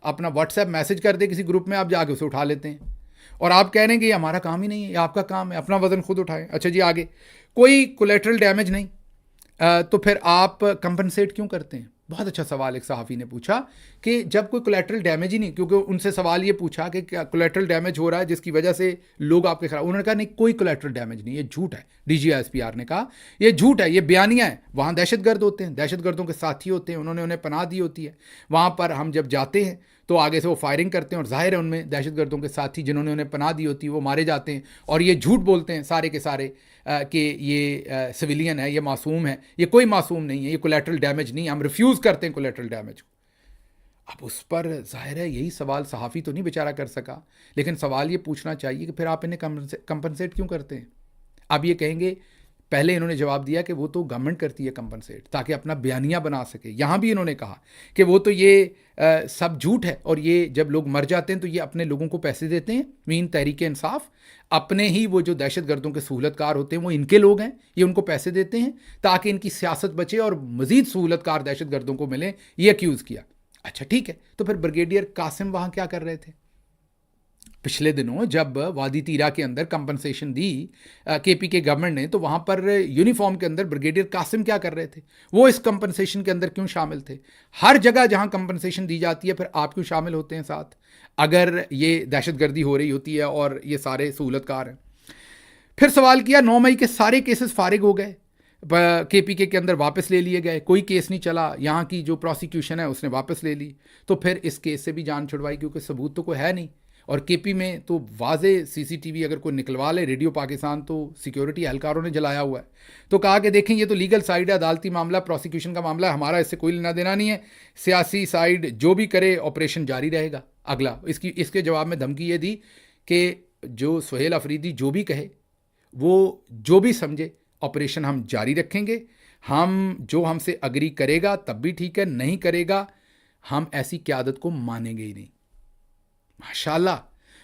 अपना व्हाट्सएप मैसेज कर दे किसी ग्रुप में, आप जाके उसे उठा लेते हैं, और आप कह रहे हैं कि ये हमारा काम ही नहीं है, ये आपका काम है, अपना वज़न खुद उठाएं। अच्छा जी, आगे कोई कोलेटरल डैमेज नहीं, तो फिर आप कंपनसेट क्यों करते हैं? बहुत अच्छा सवाल एक सहाफ़ी ने पूछा कि जब कोई कोलेटरल डैमेज ही नहीं, क्योंकि उनसे सवाल ये पूछा कि क्या कोलेटरल डैमेज हो रहा है जिसकी वजह से लोग आपके खिलाफ। उन्होंने कहा नहीं, कोई कोलेटरल डैमेज नहीं, ये झूठ है। DGISPR ने कहा ये झूठ है, ये बयानिया है। वहाँ दहशतगर्द होते हैं, दहशतगर्दों के साथी होते हैं, उन्होंने उन्हें पनाह दी होती है। वहाँ पर हम जब जाते हैं तो आगे से वो फायरिंग करते हैं और जाहिर है उनमें दहशतगर्दों के साथी जिन्होंने उन्हें पनाह दी होती है वो मारे जाते हैं, और ये झूठ बोलते हैं सारे के सारे कि ये सिविलियन है, ये मासूम है। ये कोई मासूम नहीं है, ये कोलेटरल डैमेज नहीं, हम रिफ्यूज़ करते हैं कोलेटरल डैमेज को। अब उस पर जाहिर है यही सवाल सहाफ़ी तो नहीं बेचारा कर सका, लेकिन सवाल ये पूछना चाहिए कि फिर आप इन्हें कंपनसेट क्यों करते हैं। अब ये कहेंगे, पहले इन्होंने जवाब दिया कि वो तो गवर्नमेंट करती है कंपनसेट ताकि अपना बयानिया बना सके। यहाँ भी इन्होंने कहा कि वो तो ये सब झूठ है, और ये जब लोग मर जाते हैं तो ये अपने लोगों को पैसे देते हैं। मीन तहरीक इंसाफ अपने ही वो जो दहशतगर्दों के सहूलतकार होते हैं वो इनके लोग हैं, ये उनको पैसे देते हैं ताकि इनकी सियासत बचे और मज़ीद सहूलतकार दहशतगर्दों को मिले, ये एक्यूज़ किया। अच्छा ठीक है, तो फिर ब्रिगेडियर कासिम वहाँ क्या कर रहे थे? पिछले दिनों जब वादी तीरा के अंदर कंपनसेशन दी केपी के गवर्नमेंट ने, तो वहाँ पर यूनिफॉर्म के अंदर ब्रिगेडियर कासिम क्या कर रहे थे? वो इस कंपनसेशन के अंदर क्यों शामिल थे? हर जगह जहाँ कंपनसेशन दी जाती है फिर आप क्यों शामिल होते हैं साथ, अगर ये दहशतगर्दी हो रही होती है और ये सारे सहूलतकार हैं? फिर सवाल किया 9 मई के सारे केसेस फारिग हो गए, केपीके के अंदर वापस ले लिए गए, कोई केस नहीं चला, यहाँ की जो प्रोसिक्यूशन है उसने वापस ले ली। तो फिर इस केस से भी जान छुड़वाई क्योंकि सबूत तो कोई है नहीं, और केपी में तो वाजे सीसीटीवी अगर कोई निकलवा ले, रेडियो पाकिस्तान तो सिक्योरिटी एहलकारों ने जलाया हुआ है। तो कहा कि देखें ये तो लीगल साइड है, अदालती मामला, प्रोसिक्यूशन का मामला है, हमारा इससे कोई लेना देना नहीं है, सियासी साइड जो भी करे ऑपरेशन जारी रहेगा। अगला इसके जवाब में धमकी ये दी कि जो सुहेल अफरीदी जो भी कहे, वो जो भी समझे, ऑपरेशन हम जारी रखेंगे, हम जो हमसे अग्री करेगा तब भी ठीक है, नहीं करेगा हम ऐसी क़यादत को मानेंगे ही नहीं। माशाल्लाह,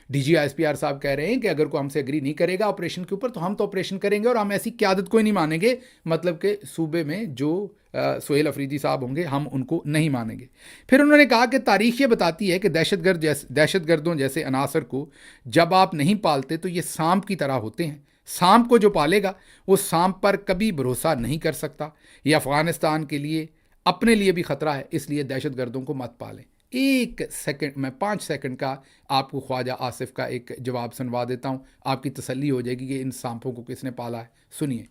डीजी ISPR साहब कह रहे हैं कि अगर कोई हमसे एग्री नहीं करेगा ऑपरेशन के ऊपर तो हम तो ऑपरेशन करेंगे और हम ऐसी क़यादत को ही नहीं मानेंगे, मतलब कि सूबे में जो सुहेल अफरीदी साहब होंगे हम उनको नहीं मानेंगे। फिर उन्होंने कहा कि तारीख़ ये बताती है कि दहशतगर्दों जैसे अनासर को जब आप नहीं पालते तो ये सांप की तरह होते हैं। सांप को जो पालेगा वो सांप पर कभी भरोसा नहीं कर सकता। ये अफ़गानिस्तान के लिए, अपने लिए भी ख़तरा है, इसलिए दहशतगर्दों को मत पालें। 1 सेकंड, मैं 5 सेकंड का आपको ख्वाजा आसिफ का एक जवाब सुनवा देता हूँ, आपकी तसल्ली हो जाएगी कि इन सांपों को किसने पाला है। सुनिए।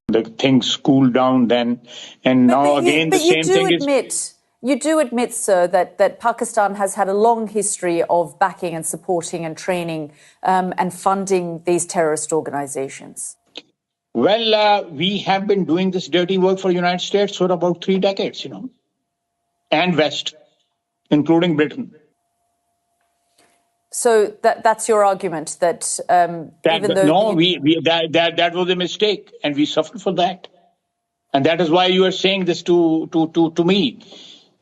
The things cooled down then, and now again the same thing is. You do admit, sir, that Pakistan has had a long history of backing and supporting and training and funding these terrorist organizations. Well, we have been doing this dirty work for the United States for about 3 decades, and West, including Britain. So that's your argument that even though that was a mistake, and we suffered for that, and that is why you are saying this to me.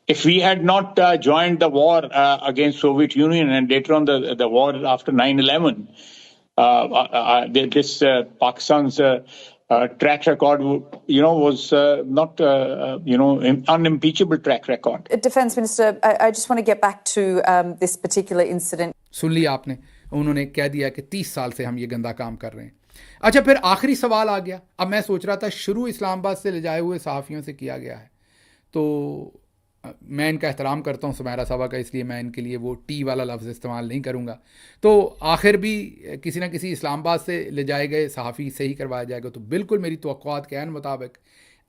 If we had not joined the war against Soviet Union and later on the war after 9/11, this Pakistan's track record, was not, unimpeachable track record. Defense Minister, I just want to get back to this particular incident. सुन लिया आपने, उन्होंने कह दिया कि 30 साल से हम ये गंदा काम कर रहे हैं। अच्छा, फिर आखिरी सवाल आ गया। अब मैं सोच रहा था शुरू इस्लामाबाद से ले जाए हुए सहाफ़ियों से किया गया है, तो मैं इनका एहतराम करता हूँ सुमेरा साहबा का, इसलिए मैं इनके लिए वो टी वाला लफ्ज़ इस्तेमाल नहीं करूँगा। तो आखिर भी किसी न किसी इस्लामाबाद से ले जाए गए सहाफ़ी से ही करवाया जाएगा। तो बिल्कुल मेरी तवक्कुआत के मुताबिक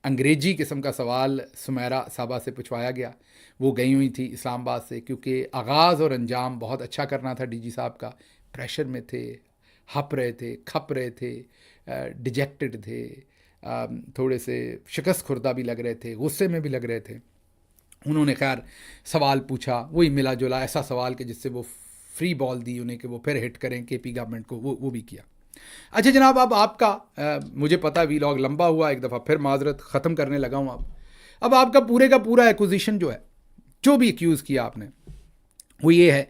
अंग्रेज़ी किस्म का सवाल सुमेरा साहबा से पूछवाया गया। वो गई हुई थी इस्लामाबाद से, क्योंकि आगाज़ और अंजाम बहुत अच्छा करना था डीजी साहब का। प्रेशर में थे, हप रहे थे, खप रहे थे, डिजेक्टेड थे, थोड़े से शिकस्त खुर्दा भी लग रहे थे, गुस्से में भी लग रहे थे। उन्होंने खैर सवाल पूछा, वही मिला जुला ऐसा सवाल कि जिससे वो फ्री बॉल दी उन्हें कि वो फिर हिट करें केपी गवर्नमेंट को, वो भी किया। अच्छा जनाब, अब आपका मुझे पता वीलॉग लंबा हुआ, एक दफ़ा फिर माजरत ख़त्म करने लगा हूँ। अब आपका पूरे का पूरा एक्विजिशन जो है, जो भी एक्यूज़ किया आपने, वो ये है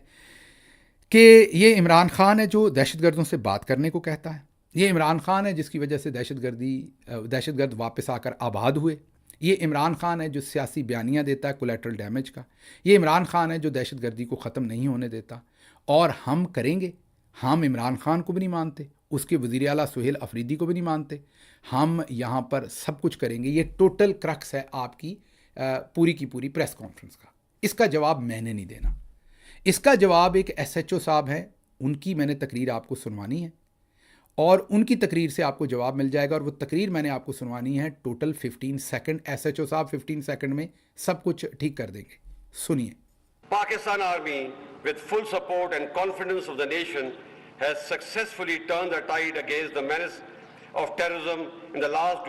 कि ये इमरान ख़ान है जो दहशतगर्दों से बात करने को कहता है। ये इमरान ख़ान है जिसकी वजह से दहशतगर्द वापस आकर आबाद हुए। ये इमरान ख़ान है जो सियासी बयानियाँ देता है कोलेटरल डैमेज का। ये इमरान ख़ान है जो दहशतगर्दी को ख़त्म नहीं होने देता। और हम करेंगे, हम इमरान ख़ान को भी नहीं मानते, उसके वज़ीर आला सुहेल अफरीदी को भी नहीं मानते, हम यहाँ पर सब कुछ करेंगे। ये टोटल क्रक्स है आपकी पूरी की पूरी प्रेस कॉन्फ्रेंस का। इसका जवाब मैंने नहीं देना, इसका जवाब एक SHO साहब हैं, उनकी मैंने तकरीर आपको सुनवानी है और उनकी तकरीर से आपको जवाब मिल जाएगा। और वो तकरीर मैंने आपको सुनवानी है टोटल 15 सेकंड। SHO साहब 15 सेकंड में सब कुछ ठीक कर देंगे। सुनिए। Pakistan Army, with full support and confidence of the nation, has successfully turned the tide against the menace of terrorism in the last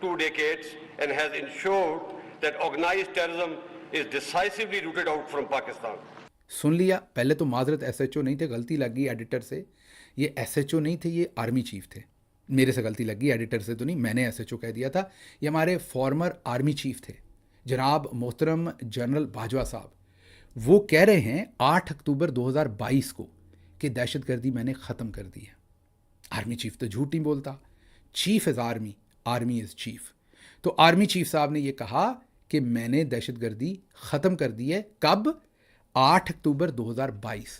two decades and has ensured that organized terrorism is decisively rooted out from Pakistan. सुन लिया, पहले तो माजरत SHO नहीं थे, गलती लग गई editor से। ये एसएचओ नहीं थे, ये आर्मी चीफ थे। मेरे से गलती लग गई, एडिटर से तो नहीं, मैंने एसएचओ कह दिया था। ये हमारे फॉर्मर आर्मी चीफ थे, जनाब मोहतरम जनरल बाजवा साहब। वो कह रहे हैं 8 अक्टूबर 2022 को कि दहशतगर्दी मैंने ख़त्म कर दी है। आर्मी चीफ तो झूठ नहीं बोलता। Chief is army, army is chief. तो आर्मी चीफ साहब ने ये कहा कि मैंने दहशतगर्दी ख़त्म कर दी है। कब? 8 अक्टूबर 2022।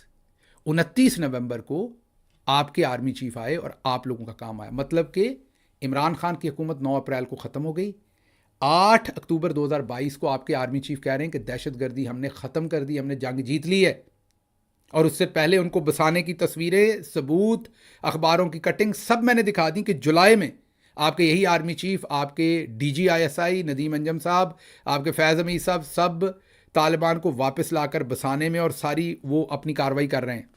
29 नवंबर को आपके आर्मी चीफ आए और आप लोगों का काम आया। मतलब कि इमरान खान की हुकूमत 9 अप्रैल को ख़त्म हो गई। 8 अक्टूबर 2022 को आपके आर्मी चीफ कह रहे हैं कि दहशतगर्दी हमने ख़त्म कर दी, हमने जंग जीत ली है। और उससे पहले उनको बसाने की तस्वीरें, सबूत, अखबारों की कटिंग सब मैंने दिखा दी कि जुलाई में आपके यही आर्मी चीफ, आपके DGISI नदीम अंजम साहब, आपके फैज़ अमीर साहब, सब तालिबान को वापस लाकर बसाने में और सारी वो अपनी कार्रवाई कर रहे हैं।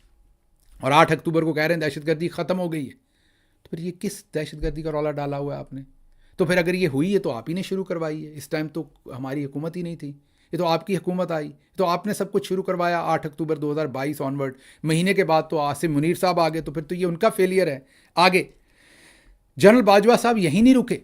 और 8 अक्टूबर को कह रहे हैं दहशतगर्दी ख़त्म हो गई है। तो फिर ये किस दहशतगर्दी का रौला डाला हुआ है आपने? तो फिर अगर ये हुई है तो आप ही ने शुरू करवाई है। इस टाइम तो हमारी हुकूमत ही नहीं थी, ये तो आपकी हुकूमत आई, तो आपने सब कुछ शुरू करवाया। 8 अक्टूबर 2022 ऑनवर्ड, महीने के बाद तो आसिम मुनीर साहब आ गए, तो फिर तो ये उनका फेलियर है। आगे जनरल बाजवा साहब यहीं नहीं रुके।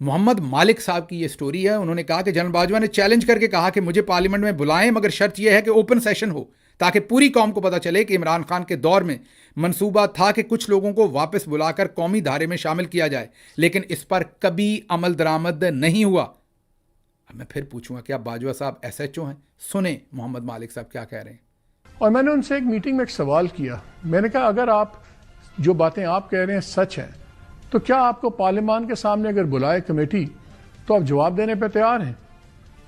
मोहम्मद मालिक साहब की ये स्टोरी है। उन्होंने कहा कि जनरल बाजवा ने चैलेंज करके कहा कि मुझे पार्लियामेंट में बुलाएं, मगर शर्त यह है कि ओपन सेशन हो, ताकि पूरी कौम को पता चले कि इमरान खान के दौर में मंसूबा था कि कुछ लोगों को वापस बुलाकर कौमी धारे में शामिल किया जाए, लेकिन इस पर कभी अमल दरामद नहीं हुआ। अब मैं फिर पूछूंगा कि आप बाजवा साहब SHO हैं? सुने मोहम्मद मालिक साहब क्या कह रहे हैं। और मैंने उनसे एक मीटिंग में एक सवाल किया। मैंने कहा अगर आप जो बातें आप कह रहे हैं सच हैं, तो क्या आपको पार्लियामान के सामने अगर बुलाए कमेटी तो आप जवाब देने पर तैयार हैं?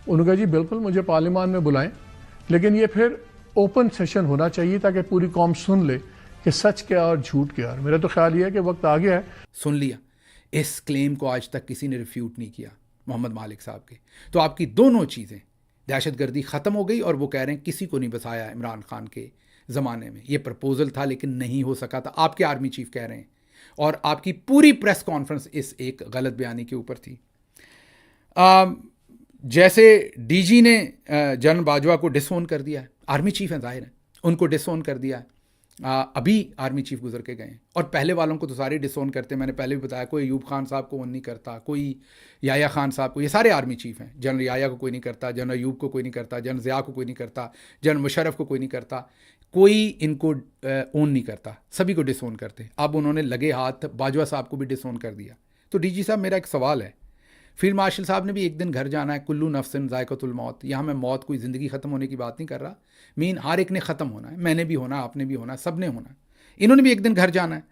उन्होंने कहा जी बिल्कुल, मुझे पार्लियामान में बुलाएं, लेकिन ये फिर ओपन सेशन होना चाहिए ताकि पूरी कौम सुन ले कि सच क्या और झूठ क्या। और मेरा तो ख्याल ये है कि वक्त आ गया है। सुन लिया, इस क्लेम को आज तक किसी ने रिफ्यूट नहीं किया मोहम्मद मालिक साहब के। तो आपकी दोनों चीज़ें, दहशतगर्दी ख़त्म हो गई और वो कह रहे हैं किसी को नहीं बसाया इमरान खान के ज़माने में। ये प्रपोजल था लेकिन नहीं हो सका था, आपके आर्मी चीफ कह रहे हैं। और आपकी पूरी प्रेस कॉन्फ्रेंस इस एक गलत बयानी के ऊपर थी। जैसे DG ने जनरल बाजवा को डिसोन कर दिया है, आर्मी चीफ हैं ज़ाहिर है, उनको डिसोन कर दिया है। अभी आर्मी चीफ गुजर के गए, और पहले वालों को तो सारे डिसोन करते हैं। मैंने पहले भी बताया, कोई अयूब खान साहब को नहीं करता, कोई याया खान साहब को, ये सारे आर्मी चीफ हैं। जनरल याया को कोई नहीं करता, जनरल अयूब को कोई नहीं करता, जनरल ज़िया को कोई नहीं करता, जनरल मुशर्रफ को कोई नहीं करता, कोई इनको ओन नहीं करता, सभी को डिसोन करते। अब उन्होंने लगे हाथ बाजवा साहब को भी डिसोन कर दिया। तो DG साहब, मेरा एक सवाल है, फील्ड मार्शल साहब ने भी एक दिन घर जाना है, कुल्लू नफ्सिन ज़ायक़तुल मौत। यहाँ मैं मौत कोई ज़िंदगी ख़त्म होने की बात नहीं कर रहा, हर एक ने ख़त्म होना है, मैंने भी होना, आपने भी होना, सब ने होना है, इन्होंने भी एक दिन घर जाना है।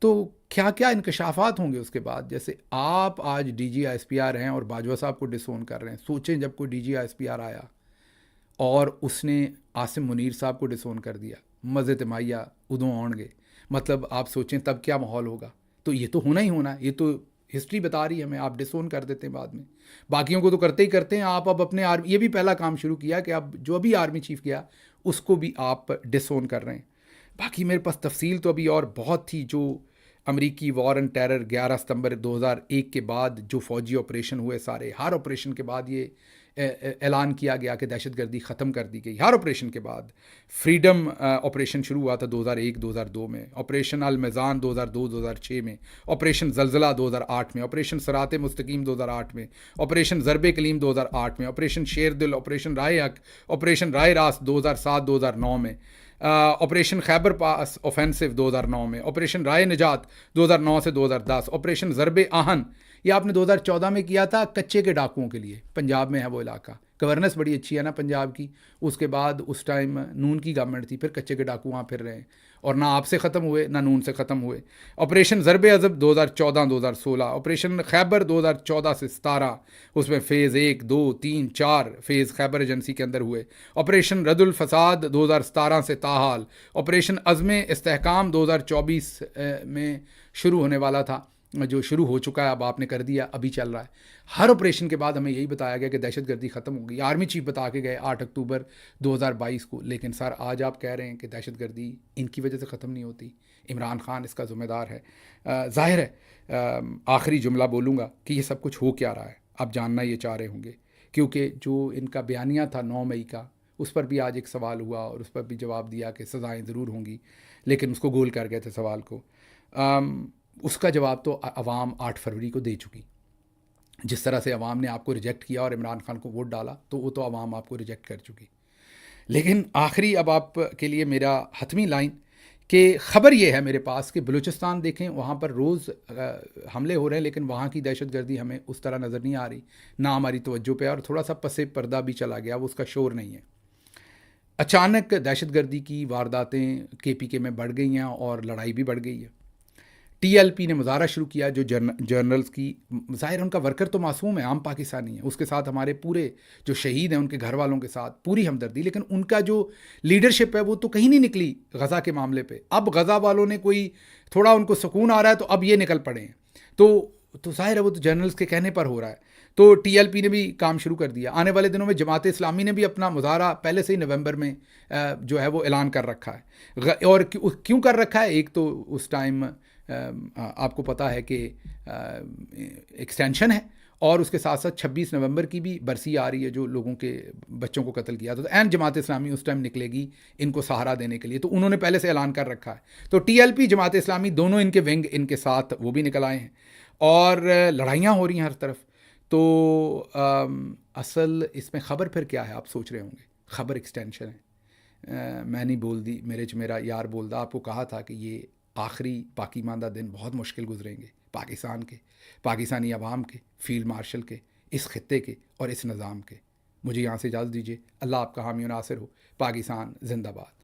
तो क्या क्या इंकशाफात होंगे उसके बाद? जैसे आप आज DG-ISPR हैं और बाजवा साहब को डिसोन कर रहे हैं। सोचें जब कोई DG-ISPR आया और उसने आसिम मुनीर साहब को डिसोन कर दिया, मज़े तमाइया उदों आउणगे, मतलब आप सोचें तब क्या माहौल होगा। तो ये तो होना ही होना, ये तो हिस्ट्री बता रही है हमें। आप डिसोन कर देते हैं बाद में, बाकियों को तो करते ही करते हैं। आप अब अपने आर्मी, ये भी पहला काम शुरू किया कि अब जो अभी आर्मी चीफ गया उसको भी आप डिसोन कर रहे हैं। बाकी मेरे पास तफसील तो अभी और बहुत थी। जो अमरीकी वॉर एंड टेरर 11 सितंबर 2001 के बाद जो फौजी ऑपरेशन हुए सारे, हर ऑपरेशन के बाद ये ऐलान किया गया कि दहशतगर्दी ख़त्म कर दी गई। हर ऑपरेशन के बाद फ्रीडम ऑपरेशन शुरू हुआ था 2001-2002 में, ऑपरेशन अल मीज़ान 2002-2006 में, ऑपरेशन ज़लज़ला 2008 में, ऑपरेशन सरात मुस्तकीम 2008 में, ऑपरेशन ज़रबे कलीम 2008 में, ऑपरेशन शेर दिल, ऑपरेशन राय हक, ऑपरेशन राय रास्त 2007-2009 में, ऑपरेशन खैबर पास ऑफेंसिव 2009 में, ऑपरेशन राय निजात 2009 से 2010, ऑपरेशन ज़रबे आहन ये आपने 2014 में किया था कच्चे के डाकुओं के लिए। पंजाब में है वो इलाका, गवर्नेंस बड़ी अच्छी है ना पंजाब की। उसके बाद उस टाइम नून की गवर्नमेंट थी, फिर कच्चे के डाकू वहाँ फिर रहे हैं, और ना आपसे ख़त्म हुए ना नून से ख़त्म हुए। ऑपरेशन ज़रबे अज़ब 2014-2016, ऑपरेशन खैबर 2014 से 17, उसमें फ़ेज़ 1, 2, 3, 4 फ़ेज़ खैबर एजेंसी के अंदर हुए। ऑपरेशन रद्दुल फ़साद 2017 से ताहाल, ऑपरेशन अज़्म इस्तेहकाम 2024 में शुरू होने वाला था, जो शुरू हो चुका है, अब आपने कर दिया, अभी चल रहा है। हर ऑपरेशन के बाद हमें यही बताया गया कि दहशतगर्दी ख़त्म होगी। आर्मी चीफ बता के गए 8 अक्टूबर 2022 को, लेकिन सर आज आप कह रहे हैं कि दहशतगर्दी इनकी वजह से ख़त्म नहीं होती, इमरान खान इसका ज़िम्मेदार है। ज़ाहिर है, आखिरी जुमला बोलूँगा कि ये सब कुछ हो क्या रहा है, आप जानना ये चाह रहे होंगे, क्योंकि जो इनका बयानिया था 9 मई का, उस पर भी आज एक सवाल हुआ और उस पर भी जवाब दिया कि सज़ाएँ ज़रूर होंगी, लेकिन उसको गोल कर गए थे सवाल को। उसका जवाब तो अवाम 8 फरवरी को दे चुकी। जिस तरह से अवाम ने आपको रिजेक्ट किया और इमरान खान को वोट डाला, तो वो तो अवाम आपको रिजेक्ट कर चुकी। लेकिन आखिरी अब आप के लिए मेरा हतमी लाइन कि ख़बर ये है मेरे पास कि बलूचिस्तान देखें, वहाँ पर रोज़ हमले हो रहे हैं, लेकिन वहाँ की दहशतगर्दी हमें उस तरह नज़र नहीं आ रही, ना हमारी तवज्जो पे, और थोड़ा सा पसे पर्दा भी चला गया, वो उसका शोर नहीं है। अचानक दहशतगर्दी की वारदातें KPK में बढ़ गई हैं और लड़ाई भी बढ़ गई है। TLP ने मुजाहरा शुरू किया, जो जर्नल्स की, ज़ाहिर उनका वर्कर तो मासूम है, आम पाकिस्तानी है, उसके साथ हमारे पूरे जो शहीद हैं उनके घर वालों के साथ पूरी हमदर्दी, लेकिन उनका जो लीडरशिप है वो तो कहीं नहीं निकली गज़ा के मामले पे। अब गज़ा वालों ने कोई थोड़ा उनको सुकून आ रहा है तो अब ये निकल पड़े हैं, तो ज़ाहिर है वो तो जर्नल्स के कहने पर हो रहा है। तो TLP ने भी काम शुरू कर दिया। आने वाले दिनों में जमात इस्लामी ने भी अपना मुजाहरा पहले से ही नवंबर में जो है वो ऐलान कर रखा है। और क्यों कर रखा है, एक तो उस टाइम आपको पता है कि एक्सटेंशन है, और उसके साथ साथ 26 नवंबर की भी बरसी आ रही है जो लोगों के बच्चों को कत्ल किया था, तो एन जमात इस्लामी उस टाइम निकलेगी इनको सहारा देने के लिए, तो उन्होंने पहले से ऐलान कर रखा है। तो TLP जमात इस्लामी दोनों इनके विंग इनके साथ वो भी निकल आए हैं और लड़ाइयाँ हो रही हैं हर तरफ। तो असल इसमें ख़बर फिर क्या है, आप सोच रहे होंगे, ख़बर एक्सटेंशन है। मैं नहीं बोल दी, मेरा यार बोलदा, आपको कहा था कि ये आखिरी पाकीमानदा दिन बहुत मुश्किल गुजरेंगे पाकिस्तान के, पाकिस्तानी अवाम के, फील्ड मार्शल के, इस खित्ते के और इस निज़ाम के। मुझे यहाँ से इजाज़त दीजिए। अल्लाह आपका हामी और नासिर हो। पाकिस्तान जिंदाबाद।